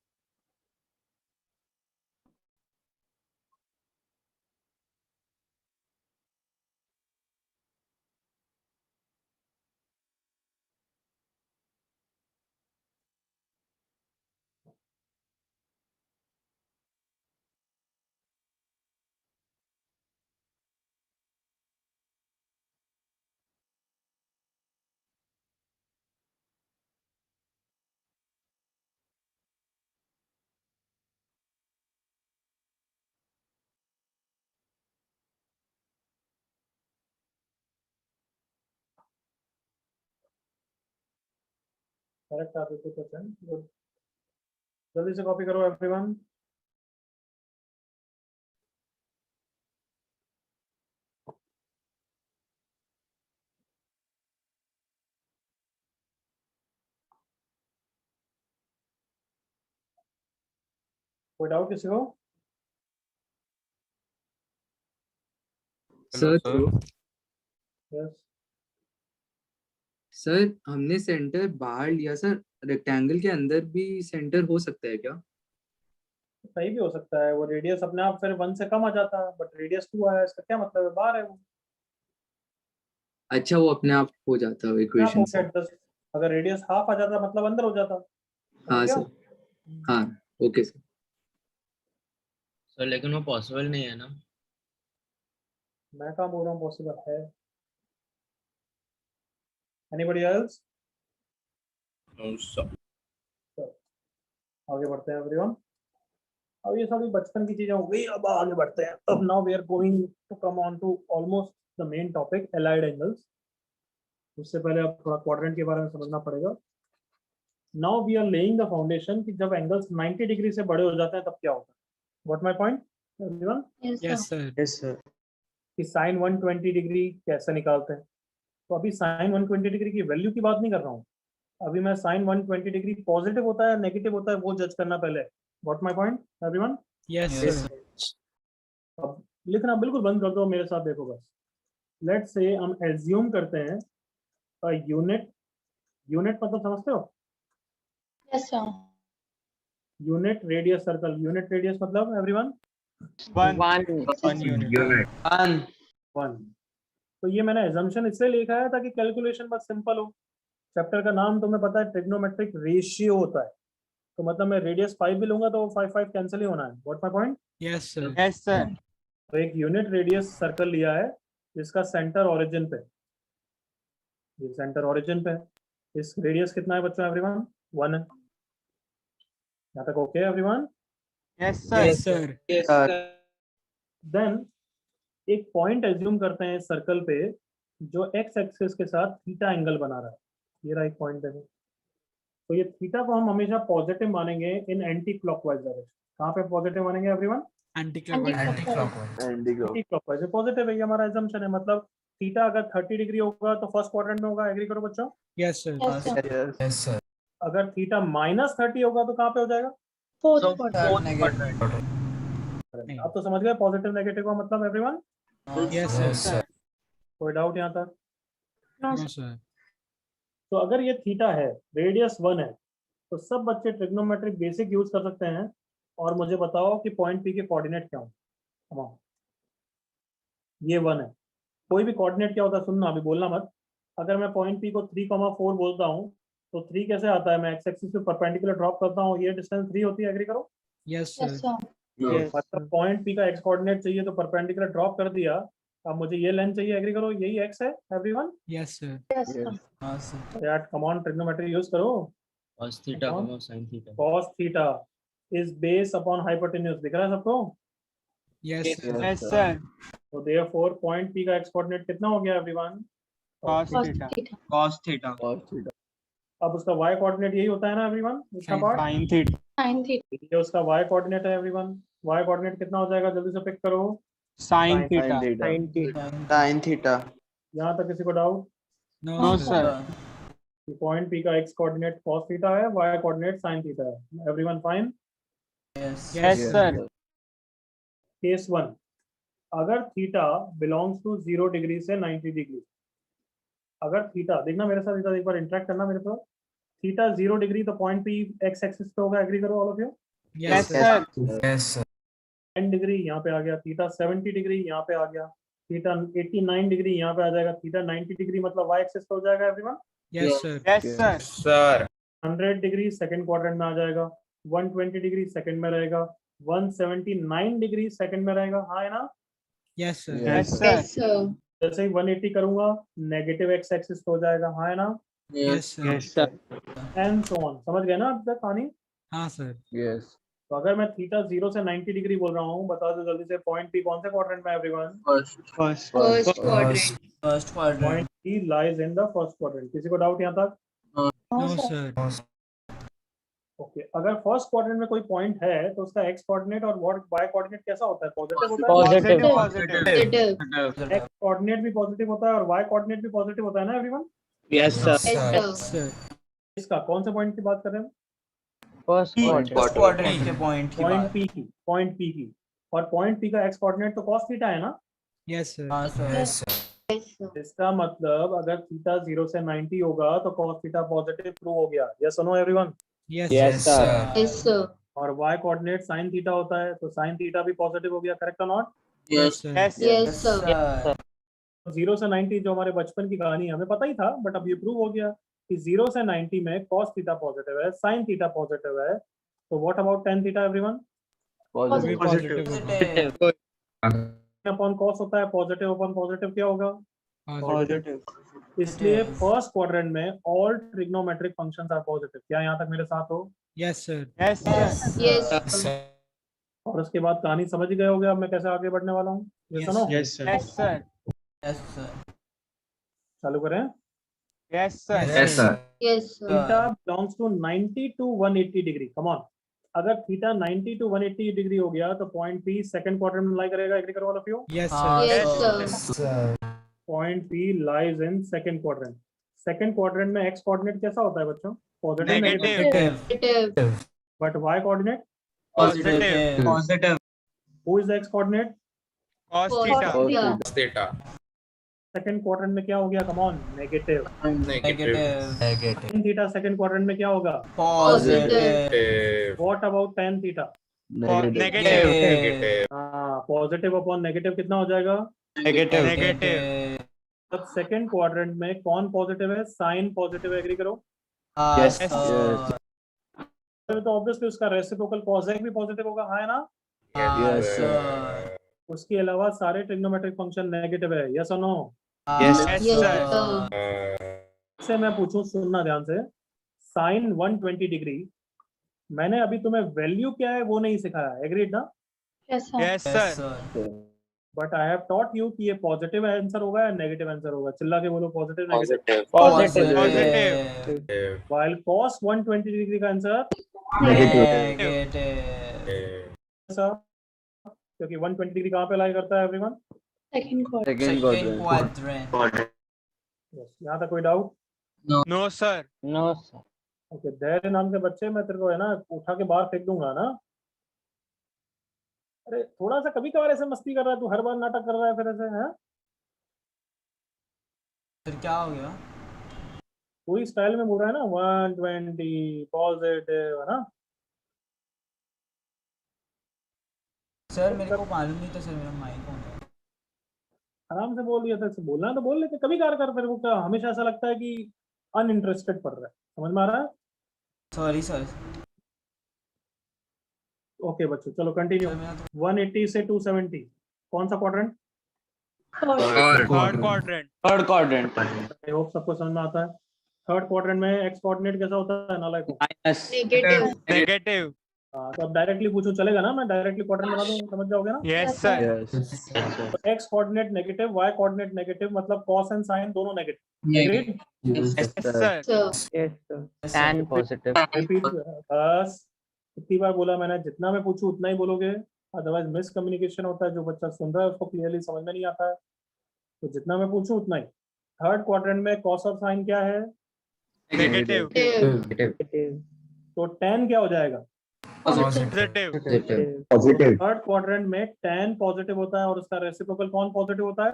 करेक्ट आप 50%, गुड, जल्दी से कॉपी करो एवरीवन। कोई डाउट किसी को? सर यस सर हमने सेंटर बाहर लिया सर, रेक्टेंगल के अंदर भी सेंटर हो सकता है क्या? सही भी हो सकता है, वो रेडियस अपने आप फिर 1 से कम आ जाता है, बट रेडियस 2 आया, इसका क्या मतलब है, बाहर है वो, अच्छा वो अपने आप हो जाता है आप इक्वेशन हो से। गया 10, अगर रेडियस हाफ आ जाता मतलब अंदर हो जाता। हाँ क्या? सर, हाँ ओके सर। सर लेकिन वो पॉसिबल नहीं है ना। मैं कहाँ बोल रहा हूँ पॉसिबल है। Anybody else? आगे बढ़ते हैं एवरीवन। अब ये सभी बचपन की चीजें हो गई, अब आगे बढ़ते हैं। अब now we are going to come on to almost the main topic, allied angles. उससे पहले अब थोड़ा क्वाड्रेंट के बारे में समझना पड़ेगा। Now we are laying the foundation कि जब एंगल्स 90 डिग्री से बड़े हो जाते हैं तब क्या होता है। What my point everyone? Yes sir yes sir कि साइन 120 डिग्री कैसे निकालते हैं। तो अभी साइन 120 डिग्री की वैल्यू की बात नहीं कर रहा हूँ, अभी मैं साइन 120 डिग्री पॉजिटिव होता है नेगेटिव होता है वो जज करना पहले। What my point everyone? Yes Yes, sir अब लिखना बिल्कुल बंद कर दो, मेरे साथ देखो बस। लेट्स से हम एज्यूम करते हैं यूनिट, यूनिट मतलब समझते हो, yes sir, unit radius circle, unit radius मतलब एवरीवन 1 यूनिट 1। तो ये मैंने एजम्पशन इसलिए लिखा है ताकि कैलकुलेशन बस सिंपल हो। चैप्टर का नाम तुम्हें पता है ट्रिग्नोमेट्रिक रेशियो होता है, तो मतलब मैं रेडियस 5 भी लूंगा तो वो 5 कैंसिल ही होना है। What my point? Yes sir yes sir तो एक यूनिट रेडियस सर्कल लिया है जिसका सेंटर ओरिजिन पे, ये सेंटर ओरिजिन पे है। इस रेडियस कितना है बच्चों एवरीवन? 1 है। यहाँ तक okay everyone? Yes sir yes sir then एक पॉइंट एज्यूम करते हैं इस सर्कल पे जो एक्स एक्सिस के साथ थीटा एंगल बना रहा है। ये रहा एक पॉइंट देखो, तो ये थीटा को हम हमेशा पॉजिटिव मानेंगे इन एंटी क्लॉकवाइज डायरेक्शन। कहाँ पे पॉजिटिव मानेंगे everyone? Anti clockwise anti clockwise positive है, ये हमारा एजम्पशन है। मतलब थीटा अगर 30 डिग्री होगा तो फर्स्ट क्वाड्रेंट में होगा, एग्री करो बच्चों? यस सर yes अगर थीटा -30 होगा तो कहाँ पे हो जाएगा? फोर्थ क्वाड्रेंट, आप तो समझ गए पॉजिटिव नेगेटिव का मतलब एवरीवन? यस सर कोई डाउट यहाँ तक? नो सर तो अगर ये थीटा है, रेडियस 1 है, तो सब बच्चे ट्रिग्नोमेट्रिक बेसिक यूज कर सकते हैं। और मुझे बताओ कि पॉइंट पी के कोऑर्डिनेट क्या हों। ये 1 है, कोई भी कोऑर्डिनेट क्या होता है सुनना, अभी बोलना मत। अगर मैं पॉइंट पी को 3,4 बोलता हूँ तो 3 कैसे आता है? मैं एक्स एक्सिस पे परपेंडिकुलर ड्रॉप करता हूँ, ये डिस्टेंस 3 होती है, एग्री करो? यस यस सर सर, मतलब पॉइंट पी का एक्स कोऑर्डिनेट चाहिए तो परपेंडिकुलर ड्रॉप कर दिया, अब मुझे ये लेंथ चाहिए, एग्री करो, यही एक्स है everyone. Yes, sir. Yes, sir. हाँ सर। यार कम ऑन, ट्रिग्नोमेट्री यूज करो। cos theta Come on. comma sin theta cos theta is base upon hypotenuse, दिख रहा है सबको? Yes, sir. Yes, sir. तो देयरफॉर पॉइंट पी का एक्स कोऑर्डिनेट कितना हो गया everyone? Cos Cos theta. theta. Cos theta. cos theta. अब उसका y कोऑर्डिनेट यही होता है ना एवरीवन, इसका Sin part? Sin theta. Sin theta. ये उसका y कोऑर्डिनेट है एवरीवन। y कोऑर्डिनेट कितना हो जाएगा, जल्दी से पिक करो। Sin Sin theta. theta. sin theta यहाँ तक किसी को doubt? No, No, sir. sir. Point P का एक्स कोऑर्डिनेट cos थीटा है, y कोऑर्डिनेट sin थीटा है, everyone fine? Yes. Yes, sir. Case 1, अगर थीटा बिलोंग्स टू 0 डिग्री से 90 degree, अगर थीटा, देखना मेरे साथ एक बार इंटरेक्ट करना मेरे साथ, थीटा 0 डिग्री तो पॉइंट पी एक्स एक्सिस पे होगा, एग्री करो all of you? Yes, sir. Yes, sir. 10 degree यहाँ पे आ गया, थीटा 70 डिग्री यहाँ पे आ गया, थीटा 89 डिग्री यहाँ पे आ जाएगा, थीटा 90 डिग्री मतलब y एक्सिस पे हो जाएगा everyone. Yes, sir. Yes, sir. Sir. 100 degree second quadrant में आ जाएगा, 120 डिग्री सेकंड में रहेगा, 179 डिग्री सेकंड में रहेगा, हाँ है ना? Yes, sir. Yes, sir. Yes, sir. जैसे ही 180 करूंगा नेगेटिव एक्स एक्सिस पे हो जाएगा, हाँ है ना? Yes, sir. Yes, sir. And so on, समझ गए ना अब तक कहानी? हाँ sir. Yes. तो अगर मैं थीटा 0 से 90 डिग्री बोल रहा हूँ, बता दो जल्दी से पॉइंट पी कौन से क्वाड्रेंट में everyone? First. First quadrant. First quadrant. Point P lies in the first quadrant, किसी को डाउट यहाँ तक? No, No, sir. ओके, अगर फर्स्ट क्वाड्रेंट में कोई पॉइंट है तो उसका एक्स कोऑर्डिनेट और वाई कोऑर्डिनेट कैसा होता है? पॉजिटिव होता है? Positive. Positive. Positive. X coordinate भी पॉजिटिव होता है और वाई कोऑर्डिनेट भी पॉजिटिव होता है ना everyone? Yes, sir. Yes, sir. Sir. इसका कौन से पॉइंट की बात कर रहे हैं? First quadrant. First quadrant के point की पॉइंट बात। पी की, पॉइंट पी की, और पॉइंट पी का एक्स कोऑर्डिनेट तो cos थीटा है ना? Yes, sir. हाँ सर। Yes, sir. इसका मतलब अगर थीटा 0 से 90 होगा तो cos थीटा पॉजिटिव प्रूव हो गया, यस और no everyone? Yes, Yes, sir. Yes, sir. और y कोऑर्डिनेट sin थीटा होता है तो sin थीटा भी पॉजिटिव हो गया, करेक्ट और not? Yes, sir. Yes, Yes, sir. sir. 0 से 90 जो हमारे बचपन की कहानी है, हमें पता ही था, बट अब ये प्रूव हो गया कि 0 से 90 में cos थीटा पॉजिटिव है, sin थीटा पॉजिटिव है, तो what about tan theta everyone? Positive. Positive. Positive. Upon cos होता है, पॉजिटिव अपॉन पॉजिटिव क्या होगा? Positive. इसलिए फर्स्ट क्वाड्रेंट में all trigonometric functions are positive. क्या यहाँ तक मेरे साथ हो? Yes, sir. yes, sir. Yes, sir. और उसके बाद कहानी समझ ही गए होगे अब मैं कैसे आगे बढ़ने वाला हूँ, ये Yes, सुनो, Yes, sir. Yes, sir. चालू करें। Yes, sir. Yes, sir. Yes, sir. Theta belongs to 90 to 180 degree, come on, अगर थीटा 90 टू 180 डिग्री हो गया तो पॉइंट पी सेकंड क्वाड्रेंट में लाई करेगा, एग्री करो ऑल ऑफ यू? Yes, हाँ, sir. Yes, sir. Point P lies in second quadrant. Second quadrant में x coordinate कैसा होता है बच्चों? Positive, Negative. Negative? Negative. But why coordinate, Positive. Positive. Who is the x coordinate? Cos Cos theta. theta. Theta. Second quadrant में क्या हो गया, come on, negative. Negative. tan theta second quadrant में क्या होगा? Positive. What about tan theta? Negative. Negative. हाँ, positive upon negative कितना हो जाएगा? Negative. अब सेकंड क्वाड्रेंट में कौन पॉजिटिव है? साइन पॉजिटिव, एग्री करो? Yes, Yes. sir. तो ऑब्वियसली उसका रेसिप्रोकल cosec भी पॉजिटिव होगा, हाँ है ना? Yes, sir. उसके अलावा सारे ट्रिग्नोमेट्रिक फंक्शन नेगेटिव है, यस और no? Yes, Yes, sir. sir. से मैं पूछूं, सुनना ध्यान से, साइन 120 डिग्री, मैंने अभी तुम्हें वैल्यू क्या है वो नहीं सिखाया, एग्रीड ना? Yes, sir. Yes, Yes, sir. sir. But I have taught you कि ये पॉजिटिव आंसर होगा या नेगेटिव आंसर होगा, चिल्ला के बोलो, positive negative. Positive. Positive. While cos 120 degree का आंसर Negative. ऐसा, क्योंकि 120 डिग्री कहाँ पे लाई करता है everyone? Second quadrant. Second Second quadrant. quadrant. यहाँ तक कोई doubt? No, sir. No, sir. Okay, धैर्य नाम के बच्चे, मैं तेरे को है ना उठा के बाहर फेंक दूंगा ना। अरे थोड़ा सा कभी कभार ऐसे मस्ती कर रहा है तू, हर बार नाटक कर रहा है फिर ऐसे, है फिर क्या हो गया? कोई स्टाइल में बोल रहा है ना 120 पॉजिटिव, है ना? सर मेरे को मालूम नहीं था सर, मेरा माइक ऑन है। आराम से बोल लिया था, बोलना है तो बोल लेते, कभी कभार कर, फिर वो क्या हमेशा ऐसा लगता है कि अनइंटरेस्टेड पढ़ रहा है, समझ में आ रहा है? Sorry sir. ओके बच्चों चलो कंटिन्यू। 180 से 270 कौन सा quadrant? Third quadrant. Third quadrant. I hope सबको समझ में आता है। थर्ड क्वाड्रेंट में एक्स कोऑर्डिनेट कैसा होता है नालायक को? Minus Negative. हाँ तो अब डायरेक्टली पूछो चलेगा ना? मैं डायरेक्टली क्वाड्रेंट बना दूं, समझ जाओगे ना? Yes, sir. Yes. X coordinate negative, Y coordinate negative, मतलब कॉस एंड साइन दोनों negative. Agreed? Yes, Yes, sir. sir. Yes, sir. Tan positive. Repeat बस कितनी बार बोला मैंने, जितना मैं पूछूं उतना ही बोलोगे, अदरवाइज मिस कम्युनिकेशन होता है। जो बच्चा सुन रहा है उसको क्लियरली समझ में नहीं आता है, तो जितना मैं पूछूं उतना ही। थर्ड क्वाड्रेंट में कॉस ऑफ साइन क्या है? Negative. तो tan क्या हो जाएगा? Positive. Positive. थर्ड क्वाड्रेंट में tan पॉजिटिव होता है और उसका रेसिप्रोकल कौन पॉजिटिव होता है?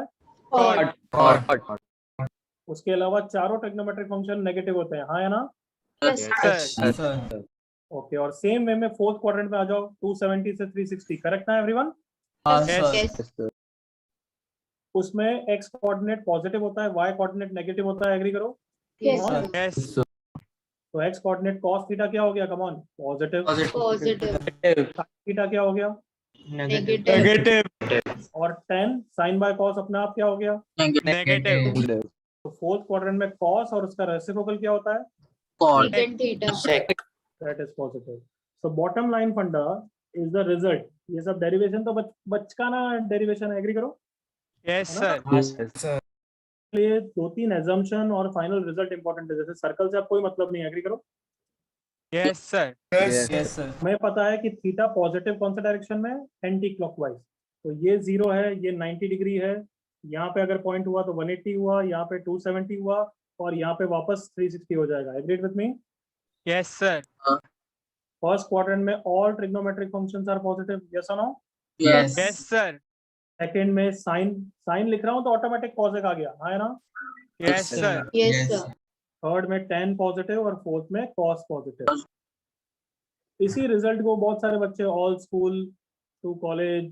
Chord. उसके अलावा चारों ट्रिग्नोमेट्रिक फंक्शन नेगेटिव होते हैं, हाँ या ना? Sir. ओके, और सेम वे में फोर्थ क्वाड्रेंट में आ जाओ, 270 से 360, करेक्ट है एवरीवन? Yes. Yes, sir. उसमें एक्स कोऑर्डिनेट पॉजिटिव होता है, वाई कोऑर्डिनेट नेगेटिव होता है, एग्री करो? Yes, हाँ? sir. Yes. तो एक्स कोऑर्डिनेट cos थीटा क्या हो गया? Come on, positive. Positive. Theta क्या हो गया? Negative. Negative. और tan sin बाय cos अपने आप क्या हो गया? Negative. Negative. तो फोर्थ क्वाड्रेंट में cos और उसका रेसिप्रोकल क्या होता है? Secant theta. Sec. That is positive. So bottom line funda is the result. ये सब डेरिवेशन तो बचकाना डेरिवेशन है, एग्री करो? Yes, sir. ये दो तीन एजम्पशन और फाइनल रिजल्ट इंपॉर्टेंट है। जैसे सर्कल से अब कोई मतलब नहीं है, एग्री करो? Yes, sir. Yes. sir. हमें पता है कि थीटा पॉजिटिव कौन सा डायरेक्शन में? Anti clockwise. तो ये 0 है, ये 90 डिग्री है, यहाँ पे अगर पॉइंट हुआ तो 180 हुआ, यहाँ पे 270 हुआ, और यहाँ पे वापस 360 हो जाएगा। Agreed with me? Yes, sir. First quadrant में all trigonometric functions are positive, yes और नो? Yes, sir. सेकंड में साइन लिख रहा हूँ तो ऑटोमेटिक कॉसेक आ गया, हाँ है ना? Yes, sir. Yes, sir. Third में tan पॉजिटिव और फोर्थ में cos पॉजिटिव। इसी रिजल्ट को बहुत सारे बच्चे ऑल स्कूल टू कॉलेज,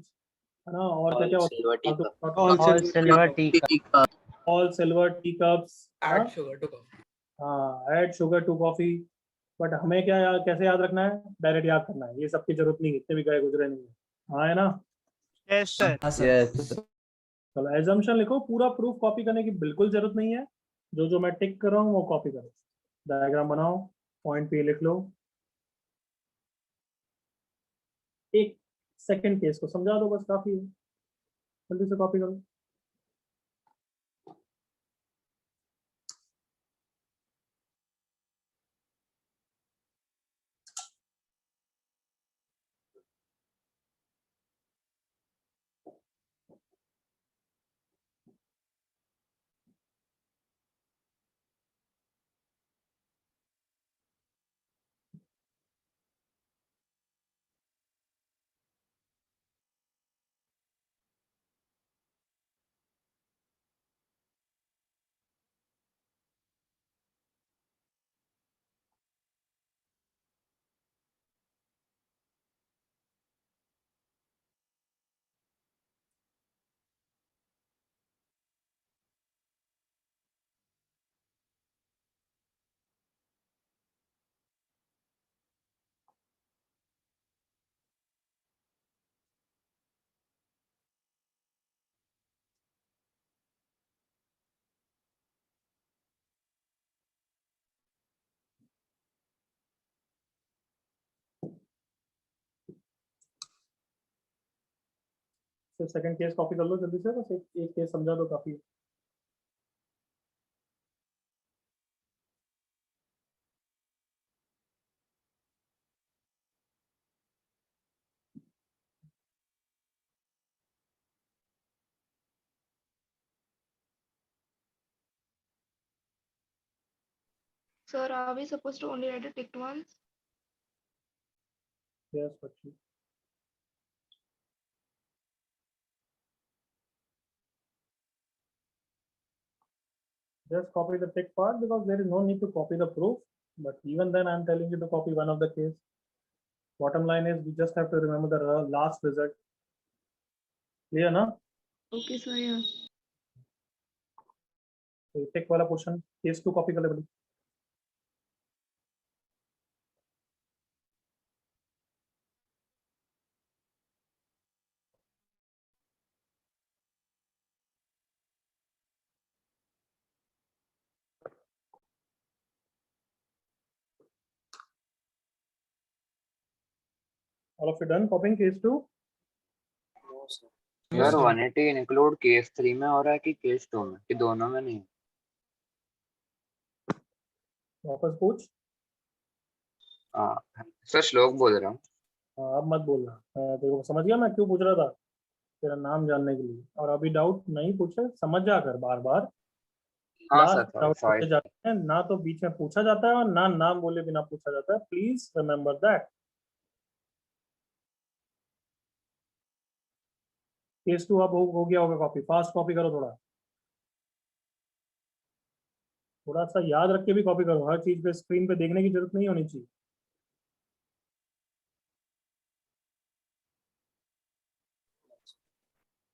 है ना, और क्या क्या Silver teacup. All silver teacup. All silver tea cups, Add sugar to coffee. हाँ, add sugar to coffee. But हमें क्या कैसे याद रखना है? डायरेक्ट याद करना है, ये सबकी जरूरत नहीं, इतने भी गए गुजरे नहीं है, हाँ है ना? Yes, sir. Yes. चलो एजम्पशन लिखो, पूरा प्रूफ कॉपी करने की बिल्कुल जरूरत नहीं है। जो जो मैं टिक कर रहा हूँ वो कॉपी करो, डायग्राम बनाओ, पॉइंट पे लिख लो। एक सेकंड केस को समझा दो बस, काफी है, जल्दी से कॉपी करो। सिर्फ सेकंड केस कॉपी कर लो जल्दी से, बस एक केस समझा दो, काफी है। Sir, are we supposed to only write the ticked ones? Yes बच्ची, just copy the tick part because there is no need to copy the proof, but even then I'm telling you to copy one of the case. Bottom line is we just have to remember the last result. Clear ना? Okay, sir, yeah. तो tick वाला portion case 2 copy कर ले बड़ी। All of you done copying case 2? No, sir. Yes, sir sir. 180 include case 3 में हो रहा है कि केस 2 में, कि दोनों में नहीं? वापस पूछ। सर श्लोक बोल रहा हूँ। हाँ, अब मत बोलना। मैं तेरे को समझ गया मैं क्यों पूछ रहा था, तेरा नाम जानने के लिए। और अभी डाउट नहीं पूछे, समझ जा कर बार बार। हाँ लास्ट सर, डाउट सॉरी पूछे जाते हैं ना, तो बीच में पूछा जाता है और ना नाम बोले बिना पूछा जाता है। Please remember that. केस 2 अब हो गया होगा कॉपी। फास्ट कॉपी करो, थोड़ा सा याद रख के भी कॉपी करो। हर चीज पे स्क्रीन पे देखने की जरूरत नहीं होनी चाहिए।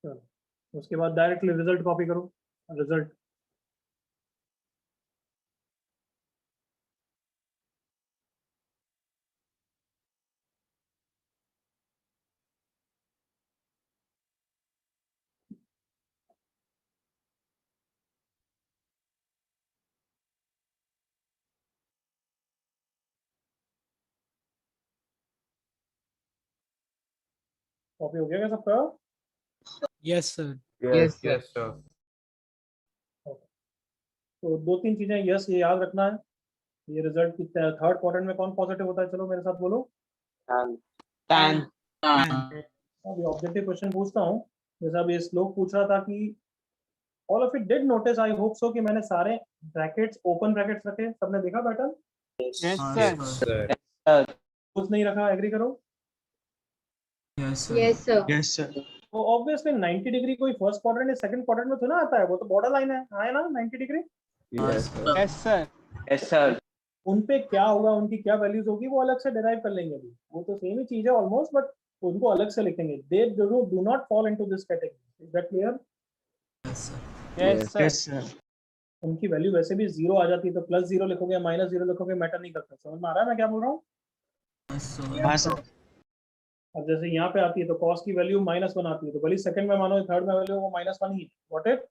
चलो उसके बाद डायरेक्टली रिजल्ट कॉपी करो। रिजल्ट कॉपी हो गया क्या सबका? Yes, sir. Yes, yes, sir. तो दो तीन चीजें यस ये याद रखना है। ये रिजल्ट की थर्ड क्वाड्रेंट में कौन पॉजिटिव होता है? चलो मेरे साथ बोलो। tan अभी ऑब्जेक्टिव क्वेश्चन पूछता हूँ। जैसे अभी श्लोक पूछ रहा था कि all of it did notice, I hope so, कि मैंने सारे ब्रैकेट्स ओपन ब्रैकेट्स रखे। सबने देखा पैटर्न? Yes, हाँ, sir. sir. कुछ नहीं रखा, एग्री करो। Yes, sir. Yes, sir. Yes, sir. तो ऑब्वियसली 90 डिग्री कोई फर्स्ट क्वाड्रेंट या सेकंड क्वाड्रेंट में तो ना आता है, वो तो बॉर्डर लाइन है ना 90 degree. Yes, sir. Yes, sir. yes sir उन पे क्या होगा, उनकी क्या वैल्यूज होगी, वो अलग से डिराइव कर लेंगे। अभी वो तो सेम ही चीज है ऑलमोस्ट, बट उनको अलग से लिखेंगे। They do not fall into this category. Is that clear? Yes, sir. Yes, sir. Yes, sir. उनकी वैल्यू वैसे भी जीरो आ जाती है, तो प्लस जीरो लिखोगे माइनस जीरो लिखोगे मैटर नहीं करता। समझ में आ रहा है मैं क्या बोल रहा हूँ? Yes, sir. हाँ, sir. अब जैसे यहाँ पे आती है तो कॉस की वैल्यू -1 आती है, तो भले सेकंड में मानो थर्ड में वैल्यू वो -1 ही है। What it?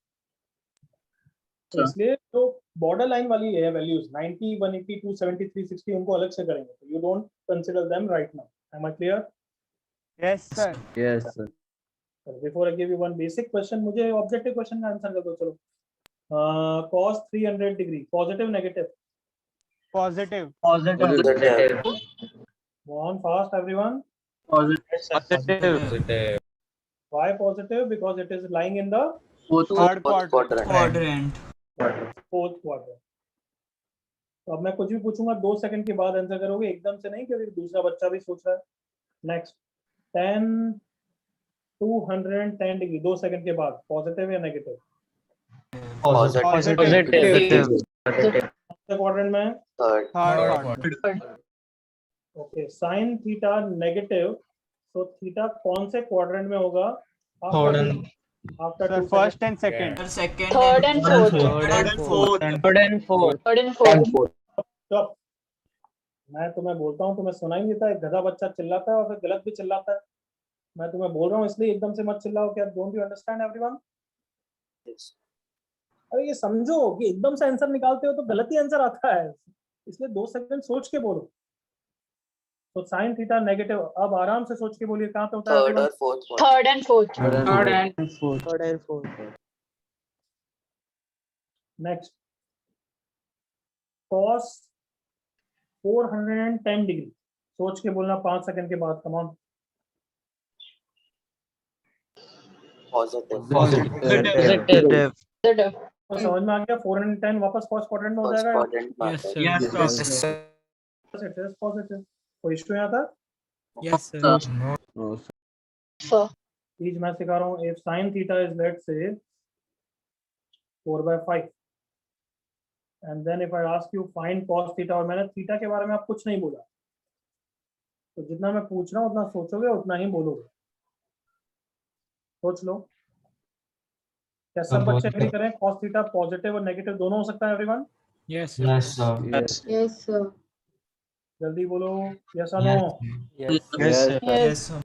तो इसलिए जो बॉर्डर लाइन वाली है वैल्यूज 90, 180, 270, 360, उनको अलग से करेंगे। तो you don't consider them right now. Am I clear? Yes, sir. Yes sir. Before I give you one basic question, मुझे ऑब्जेक्टिव क्वेश्चन का आंसर कर दो। चलो cos 300 degree positive negative? Positive. Positive. Go on fast everyone. Positive. Why positive? Because it is lying in the Third quadrant. Quadrant. fourth quadrant. तो अब मैं कुछ भी पूछूंगा 2 सेकंड के बाद आंसर करोगे, एकदम से नहीं, क्योंकि दूसरा बच्चा भी सोच रहा है। नेक्स्ट 10 210 डिग्री 2 सेकंड के बाद पॉजिटिव या नेगेटिव? Positive. क्वाड्रेंट में Third. Third quadrant. Okay. Sine theta negative, तो थीटा कौन से क्वाड्रेंट में होगा? After Sir, first and second. Sir, second Third and fourth. Third and fourth. Third and fourth. Third and fourth. Stop. मैं तुम्हें बोलता हूँ, तुम्हें सुनाई नहीं देता। एक गधा बच्चा चिल्लाता है और फिर गलत भी चिल्लाता है। मैं तुम्हें बोल रहा हूँ इसलिए एकदम से मत चिल्लाओ। क्या don't you understand everyone? Yes. अरे ये समझो कि एकदम से आंसर निकालते हो तो गलत ही आंसर आता है, इसलिए 2 सेकंड सोच के बोलो। तो साइन थीटा नेगेटिव, अब आराम से सोच के बोलिए कहाँ पे होता है Third everyone? or fourth one. Third and fourth. Third and fourth. Next cos 410 degree, सोच के बोलना 5 सेकंड के बाद। Come on. Positive. Positive. Positive. तो समझ में आ गया? 410 वापस फर्स्ट क्वाड्रेंट में हो First जाएगा। quadrant में Yes, आता है। sir. Yes, sir. It is positive. कोई इशू यहाँ था? Yes, sir. Sir. चीज मैं सिखा रहा हूँ। If sine theta is let say 4/5 and then if I ask you find cos theta, और मैंने थीटा के बारे में आप कुछ नहीं बोला, तो जितना मैं पूछ रहा हूँ उतना सोचोगे उतना ही बोलोगे। सोच लो। क्या सब बच्चे एग्री करें cos थीटा पॉजिटिव और नेगेटिव दोनों हो सकता है everyone? Yes, sir. Yes, sir. Yes, sir. जल्दी बोलो यस और no. Yes, sir. Yes, sir.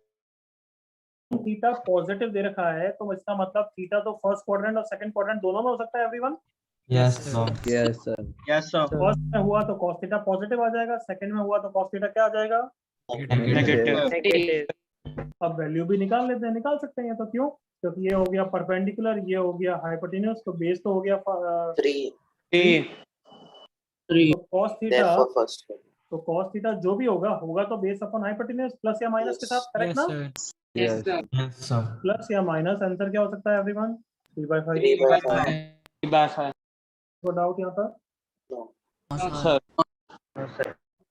Theta positive दे रखा है तो इसका मतलब थीटा तो फर्स्ट क्वाड्रेंट और सेकंड क्वाड्रेंट दोनों में हो सकता है everyone. Yes, sir. Yes sir. Yes, sir. First में हुआ तो cos थीटा पॉजिटिव आ जाएगा, सेकंड में हुआ तो cos थीटा क्या आ जाएगा? Negative. अब वैल्यू भी निकाल लेते हैं, निकाल सकते हैं, तो क्यों? क्योंकि ये हो गया परपेंडिकुलर, ये हो गया हाइपोटेन्यूज, तो बेस तो हो गया 3. 3. तो cos theta, Therefore, first one. तो cos थीटा जो भी होगा तो बेस अपॉन हाइपोटेन्यूज प्लस या माइनस के साथ, करेक्ट Yes, ना? sir. Yes. Yes, sir. Plus या माइनस, आंसर क्या हो सकता है एवरीवन? 3/5. 3/5. 3/5. कोई डाउट यहाँ पर? No. Sir.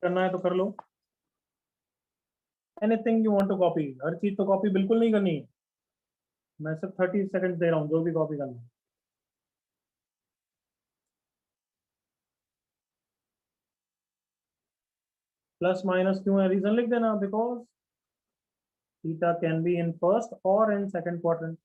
करना है तो कर लो। Anything you want to copy, हर चीज तो कॉपी बिल्कुल नहीं करनी है। मैं सिर्फ 30 सेकंड दे रहा हूँ, जो भी कॉपी करना है। प्लस माइनस क्यों है, रीजन लिख देना, because theta can be in first और इन सेकंड क्वाड्रेंट।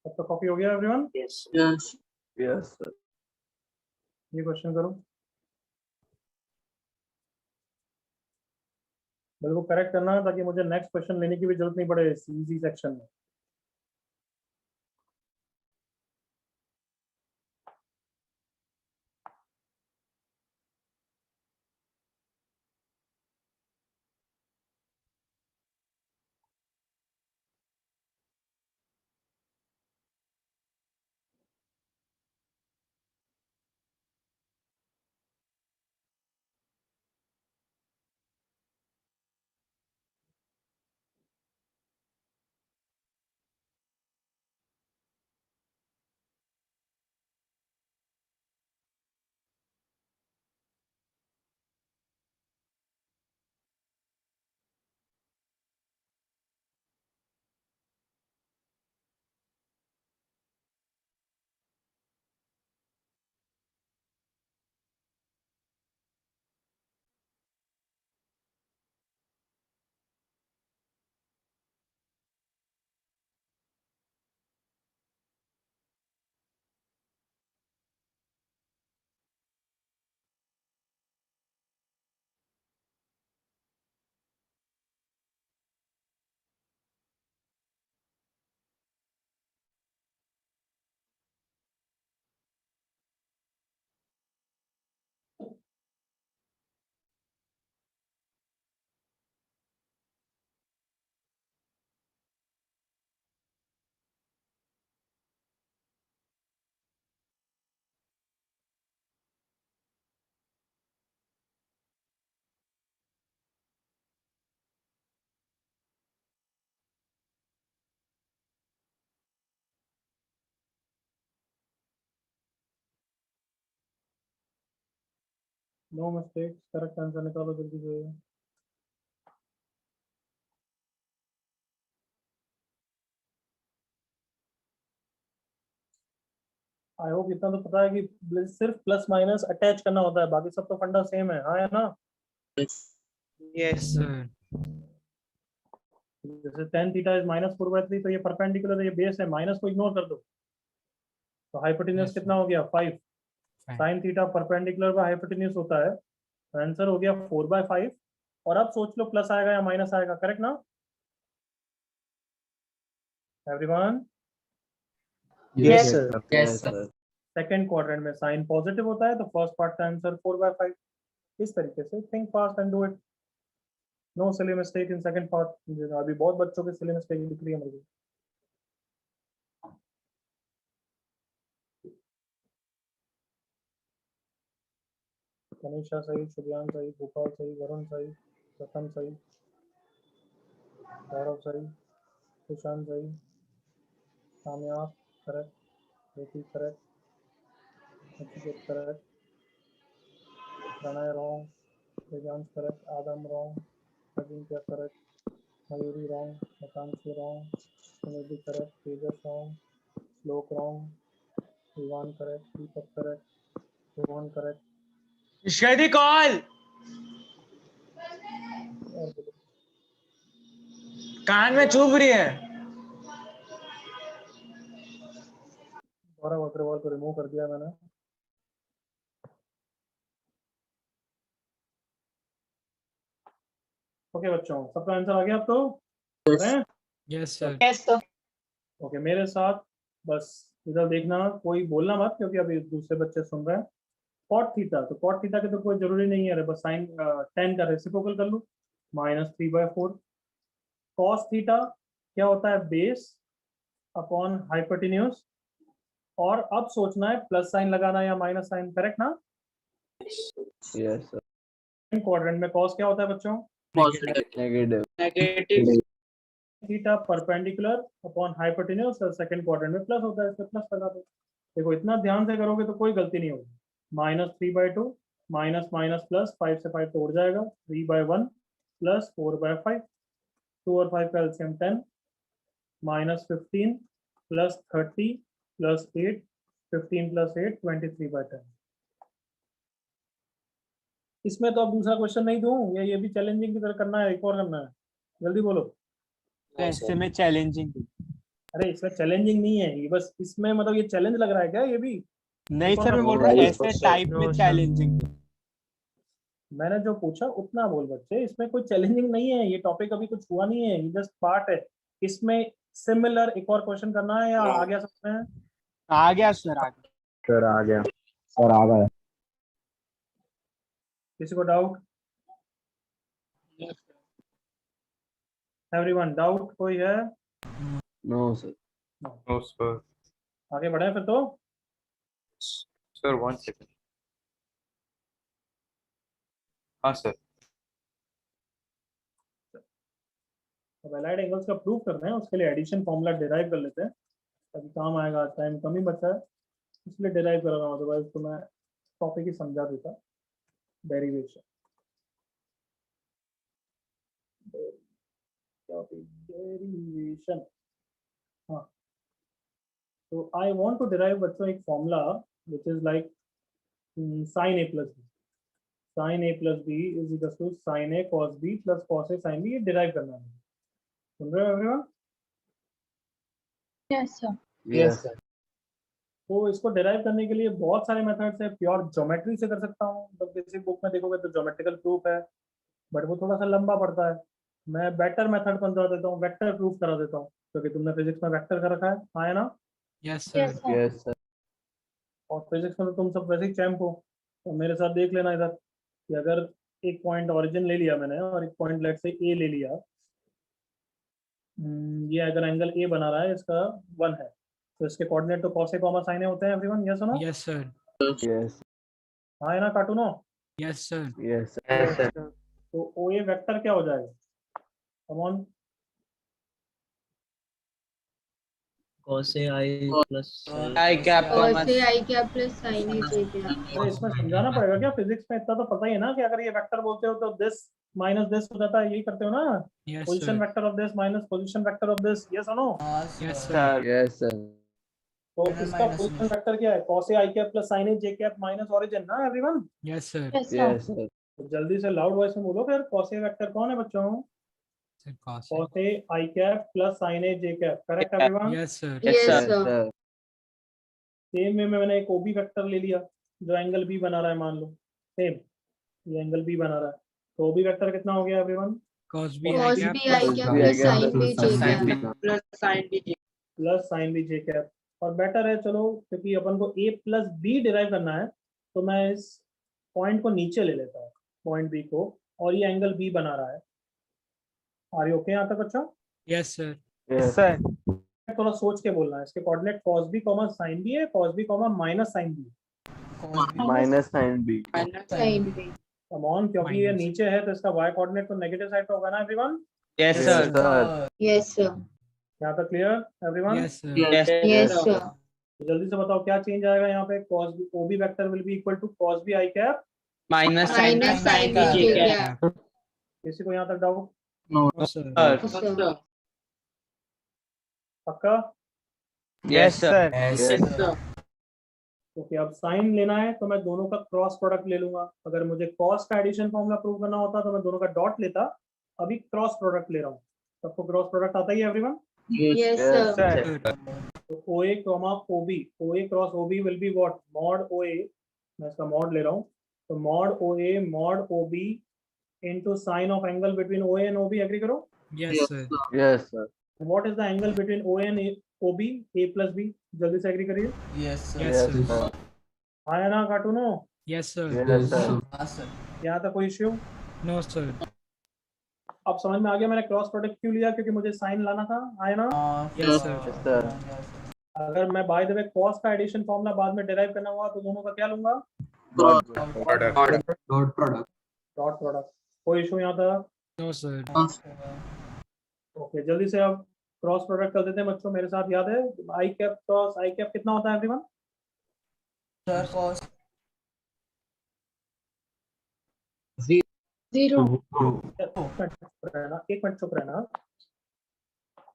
अब तो कॉपी हो गया एवरीवन? Yes. Yes, sir. ये क्वेश्चन करो, बिल्कुल करेक्ट करना है, ताकि मुझे नेक्स्ट क्वेश्चन लेने की भी जरूरत नहीं पड़े इजी सेक्शन में। नो मिस्टेक्स, करेक्ट आंसर निकालो जल्दी से। आई होप इतना तो पता है कि सिर्फ प्लस माइनस अटैच करना होता है, बाकी सब तो फंडा सेम है, हाँ या ना? Yes, sir. जैसे tan थीटा इज -4/3, तो ये परपेंडिकुलर है, ये बेस है, माइनस को इग्नोर कर दो, तो हाइपोटेन्यूज Yes, कितना हो गया? 5। Fine. sin theta perpendicular by hypotenuse होता है, आंसर हो गया 4/5। और अब सोच लो प्लस आएगा या माइनस आएगा, करेक्ट ना everyone? Yes, sir. Yes, sir. Second quadrant में साइन पॉजिटिव होता है, तो फर्स्ट पार्ट का आंसर 4/5। इस तरीके से think fast and do it. No silly mistake in second part. अभी बहुत बच्चों की सिली मिस्टेक दिख रही है मुझे। तनिषा सही, शुभ्यान सही, गोपाल सही, वरुण सही, रतन सही, गौरव सही, सुशांत सही, Kamyab correct, Jyoti correct, Nachiket correct, Pranay wrong, Divyansh correct, Adam wrong, Ajinkya correct, Mayuri wrong, Akankshi wrong, Sunidhi correct, Tejas wrong, Shlok wrong, Vivaan correct, Deepak correct, Rohan correct. Call कान में चुभ रही है। गौरव अग्रवाल को रिमूव कर दिया मैंने। ओके बच्चों, सबका आंसर आ गया अब तो? Yes sir. Yes sir. Okay, मेरे साथ बस इधर देखना, कोई बोलना मत क्योंकि अभी दूसरे बच्चे सुन रहे हैं। कॉट थीटा, तो कॉट थीटा के तो कोई जरूरी नहीं है, बस साइन 10 का रेसिप्रोकल कर लो, -3/4। कॉस थीटा क्या होता है? Base upon hypotenuse. और अब सोचना है प्लस साइन लगाना या माइनस साइन, करेक्ट ना? Yes sir. क्वाड्रेंट में कॉस क्या होता है बच्चों? Negative. Negative. Theta perpendicular upon hypotenuse, और सेकंड क्वाड्रेंट में प्लस होता है, इसमें प्लस लगा दो। देखो इतना ध्यान से करोगे तो कोई गलती नहीं होगी। -3/2 माइनस माइनस प्लस, 5 से 5 तोड़ जाएगा, 3/1 प्लस 4/5, 2 और 5 का एलसीएम 10, -15 प्लस 30 प्लस 8, 15 प्लस 8 23/10। इसमें तो अब दूसरा क्वेश्चन नहीं दूं, ये भी चैलेंजिंग की तरह करना है, एक और करना है, जल्दी बोलो। ऐसे में चैलेंजिंग। अरे इसमें चैलेंजिंग नहीं है ये, बस इसमें मतलब ये चैलेंज लग रहा है क्या? ये भी नहीं सर, मैं बोल रहा हूँ ऐसे टाइप में चैलेंजिंग। मैंने जो पूछा उतना बोल बच्चे, इसमें कोई चैलेंजिंग नहीं है, ये टॉपिक अभी कुछ हुआ नहीं है, ये जस्ट पार्ट है। इसमें सिमिलर एक और क्वेश्चन करना है या आ गया समझ में? आ गया सर, आ गया। सर आ गया। सर आ गया। किसी को डाउट? एवरीवन डाउट कोई है? No sir. No sir. आगे बढ़े फिर तो। Sir 1 second. हाँ सर। अब एलाइड एंगल्स का प्रूफ करना है, उसके लिए एडिशन फॉर्मूला डिराइव कर लेते हैं, तभी काम आएगा। टाइम कम ही बचा है इसलिए डिराइव कर रहा हूँ, अदरवाइज तो मैं टॉपिक ही समझा देता। डेरिवेशन, डेरिवेशन, हाँ। तो आई वांट टू डिराइव बच्चों एक formula which is like sin a plus b, sin a plus b is equal to sin a cos b plus cos a sin b। ये derive करना है, सुन रहे हो everyone? Yes sir. Yes sir. तो इसको derive करने के लिए बहुत सारे मेथड्स है। प्योर ज्योमेट्री से कर सकता हूँ, तो बेसिक बुक में देखोगे तो ज्योमेट्रिकल प्रूफ है, बट वो थोड़ा सा लंबा पड़ता है। मैं बेटर मेथड बता देता हूँ, वेक्टर प्रूफ करा देता हूँ, क्योंकि तुमने फिजिक्स में वेक्टर कर रखा है, हाँ है ना? Yes sir. Yes sir. और फिजिक्स में तो तुम सब वैसे ही चैंप हो, तो मेरे साथ देख लेना इधर कि अगर एक पॉइंट ओरिजिन ले लिया मैंने और एक पॉइंट लेट से ए ले लिया, ये अगर एंगल ए बना रहा है, इसका 1 है, तो इसके कोऑर्डिनेट तो cos a, sin a होते हैं एवरीवन, यस और नो? Yes sir. यस। हाँ है ना कार्टूनो? Yes sir. Yes sir. तो ओ ए वेक्टर क्या हो जाएगा? Come on. cos a i plus I cap cos a i क्या प्लस sin a j क्या। अरे इसमें समझाना पड़ेगा क्या? फिजिक्स में इतना तो पता ही है ना कि अगर ये वेक्टर बोलते हो तो दिस माइनस दिस हो जाता है, यही करते हो ना? Yes position sir. Vector of this minus position vector of this, yes और no? Yes sir. Yes sir. तो Minus इसका minus पोजीशन में। वेक्टर क्या है? cos a i cap plus sin a j cap minus origin ना everyone? Yes sir. Yes sir. Yes sir. तो जल्दी से लाउड वॉइस में बोलो फिर, cos a वेक्टर कौन है बच्चों? cos a i cap plus sin a j cap, correct everyone? Yes sir. Yes yes sir. Sir. Same way में मैंने एक OB वेक्टर ले लिया जो एंगल B बना रहा है, मान लो सेम ये एंगल B बना रहा है, तो OB वेक्टर कितना हो गया everyone? cos b cos I b cap i क्या प्लस sin b j क्या। Plus sin b j cap. और बेटर है चलो, क्योंकि अपन को a प्लस b डिराइव करना है, तो मैं इस पॉइंट को नीचे ले लेता हूँ, पॉइंट B को, और ये एंगल B बना रहा है, आर यू ओके यहाँ तक बच्चों? Yes, sir. Yes. थोड़ा सोच के बोलना है। इसके coordinate cos b comma sin b है, cos b comma minus sin b। Minus sin B. Come on, क्योंकि ये Minus. नीचे है तो इसका y कोऑर्डिनेट तो नेगेटिव साइड पे होगा ना everyone? Yes, Yes, sir. sir. Yes, sir. यहाँ तक clear everyone? Yes, sir. Yes. Yes, sir. जल्दी से बताओ क्या चेंज आएगा यहाँ पे? cos b ob vector will be equal to cos b i cap. Minus sin Minus sin B J J cap. cap. किसी को यहाँ तक doubt? No, sir. Yes, sir. पक्का? Yes, sir. Yes, sir. Okay, अब sign लेना है तो मैं दोनों का क्रॉस प्रोडक्ट ले लूंगा। अगर मुझे कॉस का एडिशन फॉर्मूला प्रूव करना होता तो मैं दोनों का डॉट लेता। अभी क्रॉस प्रोडक्ट ले रहा हूँ। सबको क्रॉस प्रोडक्ट आता ही है एवरीवन? Yes, Yes, sir. तो OA comma OB, OA cross OB will be what? Mod OA। मैं इसका मॉड ले रहा हूँ, तो mod OA mod OB into sine of angle between OA and OB। एग्री करो? Yes, sir. Yes, sir. What is the angle between OA and OB? A plus B। जल्दी से एग्री करिए। Yes sir. Yes, Yes, sir. sir. आया ना कार्टूनो? Yes, sir. Yes, sir. हाँ sir. यहाँ तक कोई इश्यू? No, sir. अब समझ में आ गया मैंने क्रॉस प्रोडक्ट क्यों लिया? क्योंकि मुझे साइन लाना था। आया ना? Yes, sir. Yes, sir. अगर मैं बाय द वे कॉस का एडिशन फॉर्मूला बाद में डिराइव करना हुआ तो दोनों का क्या लूंगा? Dot Dot product. Dot product. कोई इशू यहाँ था? No, sir. ओके, जल्दी से अब क्रॉस प्रोडक्ट कर देते हैं बच्चों। मेरे साथ याद है आई कैप क्रॉस आई कैप कितना होता है एवरीवन? Sir cos 0. एक मिनट चुप रहना।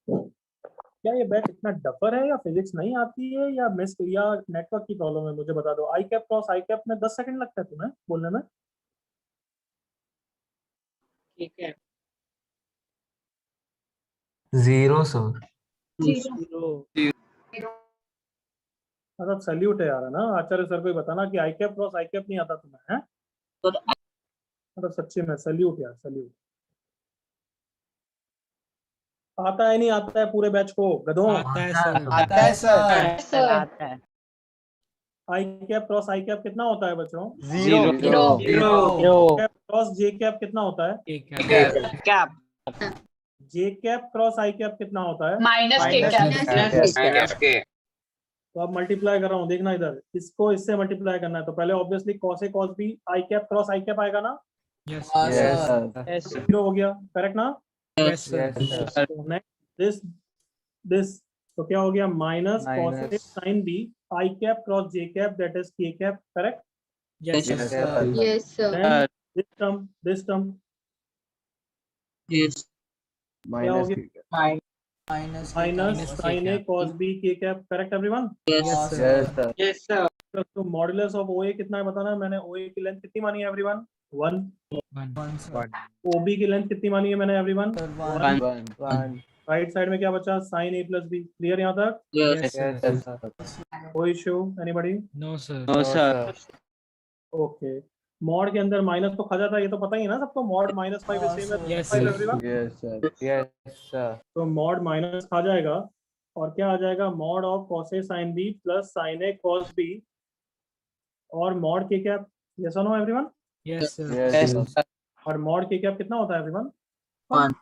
क्या ये बैच इतना डफर है या फिजिक्स नहीं आती है या मिस या नेटवर्क की प्रॉब्लम है? मुझे बता दो। आई कैप क्रॉस आई कैप में 10 सेकंड लगता है तुम्हें बोलने में? ठीक है. 0 sir. 0. मतलब सैल्यूट है यार, है ना? आचार्य सर को ही बताना कि आई कैप क्रॉस आई कैप नहीं आता तुम्हें, है? मतलब सच्ची में सैल्यूट यार, सैल्यूट। आता है नहीं आता है पूरे बैच को गधों? आता है सर। आता है sir. Sir. I cap cross I cap कितना होता है बच्चों? 0. कैप क्रॉस जे कैप कितना होता है? एक है। Cap. J cap cross I cap कितना होता है? Minus K cap. के तो अब मल्टीप्लाई कर रहा हूँ, देखना इधर। इसको इससे मल्टीप्लाई करना है तो पहले obviously cos A cos B I cap cross I cap आएगा ना? Yes, हाँ Yes, सर। sir. 0 हो गया, करेक्ट ना? yes, sir. Yes, sir. तो नेक्स्ट दिस तो क्या हो गया? Minus cos A sine B I cap cross J cap that is K cap, correct? Yes, Yes, sir. sir. Yes, sir. Then this term Yes. Minus होगी? K cap. Minus minus sine A cos B K cap, correct everyone? Yes, sir. Yes, sir. Yes, sir. तो modulus of OA कितना है बताना है। मैंने ओए की length कितनी मानी है एवरीवन? 1। One. ओबी की लेंथ कितनी मानी है मैंने एवरीवन? One. राइट साइड में क्या बचा? साइन ए प्लस बी। क्लियर यहाँ तक? Yes, sir. Yes, sir. कोई issue? Anybody? No, sir. No, sir. Okay, mod के अंदर माइनस तो खा जाता है, ये तो पता ही है ना सबको। मॉड माइनस 5 सेम है Yes, 5 sir. Everyone. Yes, sir. Yes, sir. तो मॉड माइनस खा जाएगा और क्या आ जाएगा? Mod of cos A sine B plus sine A cos B और मॉड के कैप। यस और no everyone? Yes, sir. Yes, sir. और मॉड के कैप कितना होता है एवरीवन? 1.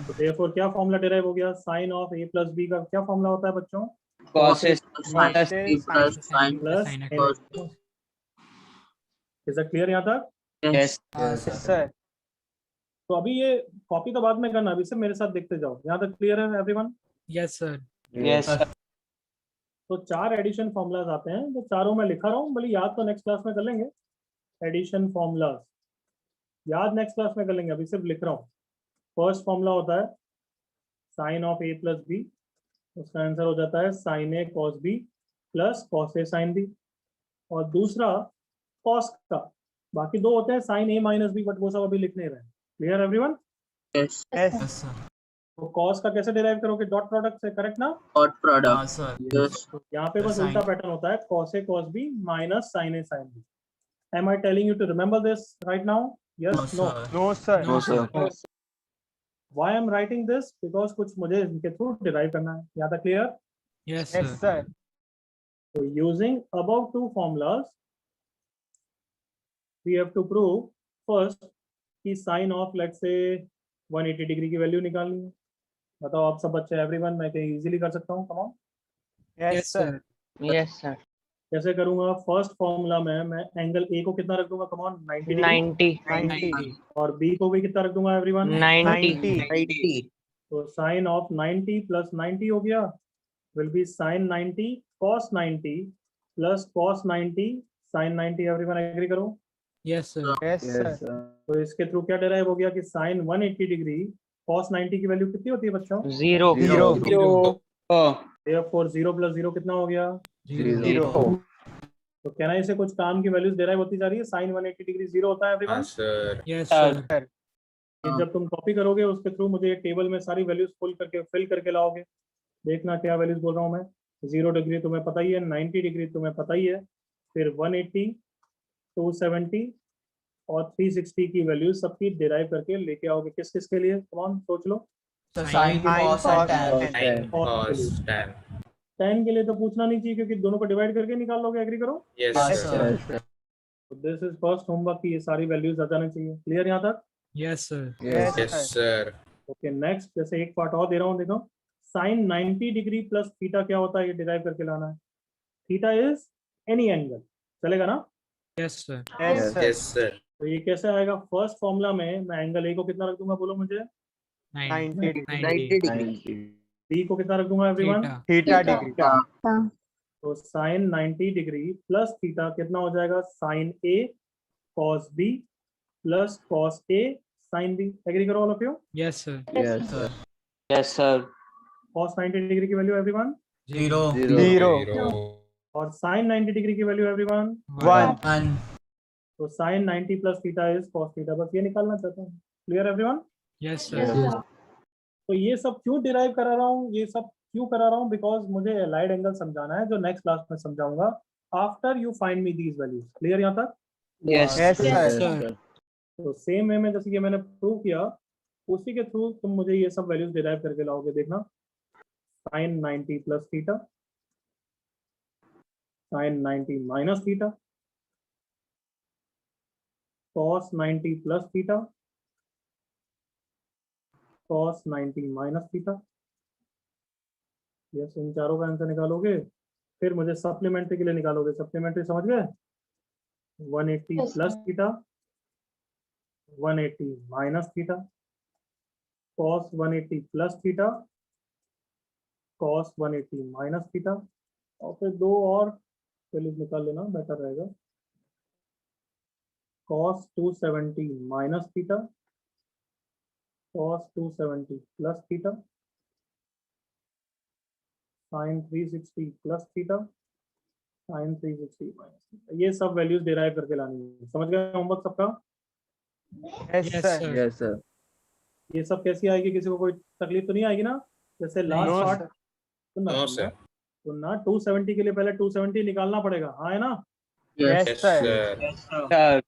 तो देयरफॉर क्या फॉर्मूला डिराइव हो गया? Sine of A plus B का क्या फॉर्मूला होता है बच्चों? Cos A Minus B plus sin plus Sin A. cos B. Is it clear यहाँ तक? Yes. Yes, sir. तो अभी ये कॉपी तो बाद में करना, अभी से मेरे साथ देखते जाओ। यहाँ तक क्लियर है everyone? Yes, sir. Yes, sir. तो 4 एडिशन फॉर्मूलाज आते हैं, जो चारों मैं लिखा रहा हूँ, भले याद तो नेक्स्ट क्लास में कर लेंगे। एडिशन फॉर्मूलाज याद नेक्स्ट क्लास में कर लेंगे, अभी सिर्फ लिख रहा हूँ। फर्स्ट फॉर्मूला होता है sine of A plus B, उसका आंसर हो जाता है sine A cos B plus cos A sine B. और दूसरा कॉस का, बाकी दो होते हैं sine A minus B, but वो सब अभी लिख नहीं रहे। Clear everyone? Yes. Yes sir. तो कॉस का कैसे डिराइव करोगे? डॉट प्रोडक्ट से, करेक्ट ना? Dot हाँ product. सर। Yes. यहाँ पे बस Sin. उल्टा पैटर्न होता है, cos a cos b minus sin a sin b. Am I telling you to remember this right now? Yes, no. No, sir. No, sir. Why I'm writing this? Because कुछ मुझे इनके through derive करना है। यहाँ तक clear? Yes, sir. So using above two formulas, we have to prove first कि sin of let's say 180 degree की value निकालनी है। बताओ आप सब बच्चे, एवरीवन, मैं कहीं इजीली कर सकता हूँ, कम on. Yes, sir. Yes sir. कैसे करूंगा? फर्स्ट फॉर्मूला में मैं एंगल ए को कितना रख दूंगा? Come on, 90 degree. 90 90. और बी को भी कितना रख दूंगा एवरीवन? 90 80. तो साइन ऑफ 90 प्लस 90 हो गया, will be sine 90 cos 90 plus cos 90 sin 90। Everyone agree करो? Yes, sir. Yes, sir. तो इसके थ्रू क्या डिराइव हो गया कि साइन 180 डिग्री cos 90 की वैल्यू कितनी होती है बच्चों? 0 Therefore 0 प्लस 0 कितना हो गया? 0. तो कहना है इसे कुछ काम की वैल्यूज डिराइव होती जा रही है। साइन 180 डिग्री 0 होता है एवरीवन। Yes, sir. ये जब तुम कॉपी करोगे उसके थ्रू मुझे एक टेबल में सारी वैल्यूज फिल करके लाओगे। देखना क्या वैल्यूज बोल रहा हूँ मैं। 0 डिग्री तुम्हें पता ही है, 90 डिग्री तुम्हें पता ही है, फिर 180, 270 और 360 की वैल्यूज सबकी डिराइव करके लेके आओगे। किस किस के लिए? कौन सोच लो। Sin, cos and tan. tan के लिए तो पूछना नहीं चाहिए क्योंकि दोनों को डिवाइड करके निकाल लोगे। एग्री करो? Yes, sir. तो दिस इज फर्स्ट होमवर्क की ये सारी वैल्यूज आ जानी चाहिए। क्लियर यहाँ तक? Yes, sir. Yes, sir. Okay next, जैसे एक पार्ट और दे रहा हूँ, देखो। साइन 90 डिग्री प्लस थीटा क्या होता है, ये डिराइव करके लाना है। थीटा इज एनी एंगल, चलेगा ना? Yes, sir. Yes, sir. तो ये कैसे आएगा? फर्स्ट फॉर्मूला में मैं एंगल ए को कितना रख दूंगा, बोलो मुझे। 90. बी को कितना रख दूंगा एवरीवन? Theta degree. तो साइन 90 डिग्री प्लस थीटा कितना हो जाएगा? Sine A cos B plus cos A sine B. Agree करो all of you? Yes, sir. Yes, sir. Cos 90 degree की वैल्यू एवरीवन? 0. और साइन 90 डिग्री की वैल्यू एवरीवन? 1. तो sine 90 plus theta is cos theta. बस ये निकालना चाहता हूँ। Clear everyone? Yes, sir. तो ये सब क्यों डिराइव करा रहा हूँ, ये सब क्यों करा रहा हूँ? बिकॉज मुझे एलाइड एंगल समझाना है जो नेक्स्ट क्लास में समझाऊंगा after you find me these values. Clear यहाँ तक? Yes. Yes, sir. तो सेम वे में जैसे कि मैंने प्रूव किया उसी के थ्रू तुम मुझे ये सब वैल्यूज डिराइव करके लाओगे। देखना, sine 90 plus theta, sine 90 minus theta, cos 90 plus theta, cos 90 minus theta. Yes, इन चारों का आंसर निकालोगे, फिर मुझे सप्लीमेंट्री के लिए निकालोगे। सप्लीमेंट्री समझ गए? 180 plus theta, 180 minus theta, cos 180 plus theta, cos 180 minus theta, और फिर दो और वैल्यूज निकाल लेना, बेटर रहेगा। Cos 270 minus theta, cos 270 plus theta, sine 360 plus theta, sine 360 minus theta. ये सब वैल्यूज डिराइव करके लानी है। समझ गए होमवर्क सबका? Yes, sir. ये सब कैसी आएगी? किसी को कोई तकलीफ तो नहीं आएगी ना? जैसे लास्ट No, पार्ट sir. सुनना, सुनना 270 के लिए पहले 270 निकालना पड़ेगा, हाँ है ना? Yes, sir. Sir.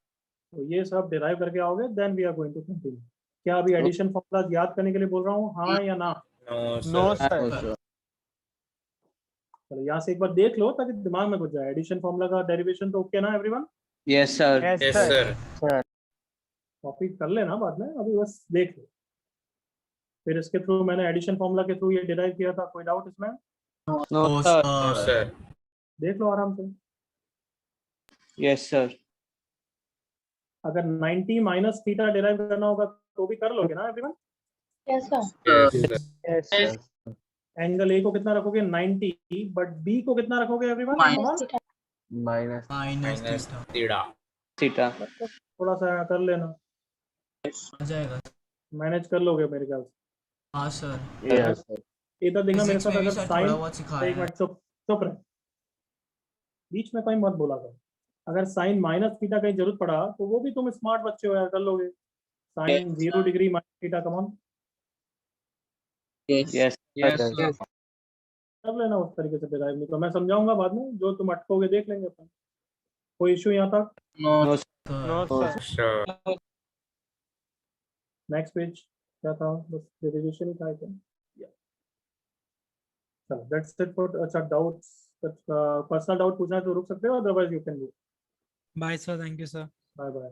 तो ये सब डिराइव करके आओगे, then we are going to continue. क्या अभी एडिशन फॉर्मूला याद करने के लिए बोल रहा हूँ, हाँ या ना? No, sir. चलो यहाँ से एक बार देख लो ताकि दिमाग में घुस जाए। एडिशन फॉर्मूला का डेरिवेशन तो ओके ना everyone? Yes, sir. Yes, sir. Copy कर लेना बाद में, अभी बस देख लो। फिर इसके थ्रू मैंने एडिशन फॉर्मूला के थ्रू ये डिराइव किया था। कोई डाउट इसमें? No, sir. देख लो आराम से। Yes, sir. अगर 90 माइनस थीटा डिराइव करना होगा तो भी कर लोगे ना everyone? Yes, sir. Angle A को कितना रखोगे? 90, बट बी को कितना रखोगे एवरीवन? Minus theta. Theta. थोड़ा सा कर लेना, आ जाएगा। मैनेज कर लोगे मेरे ख्याल से। हाँ सर। इधर देखना मेरे Physics साथ, में भी अगर सर साइन, थोड़ा बहुत सिखाया एक है। मिनट चुप रहे, बीच में कोई मत बोला कर। अगर साइन माइनस थीटा कहीं जरूरत पड़ा तो वो भी तुम स्मार्ट बच्चे हो यार, कर लोगे। Sine 0 degree minus theta, come on Yes. कर लेना उस तरीके से डिराइव। नहीं तो मैं समझाऊंगा बाद में, जो तुम अटकोगे देख लेंगे अपन। कोई इश्यू यहाँ तक? No, No, sir. Next page क्या था? बस डेरिवेशन ही था क्या? चलो दैट्स इट फॉर। अच्छा, डाउट्स, पर्सनल डाउट पूछना है तो रुक सकते हो, otherwise you can go. Bye, sir. Thank you, sir. Bye bye.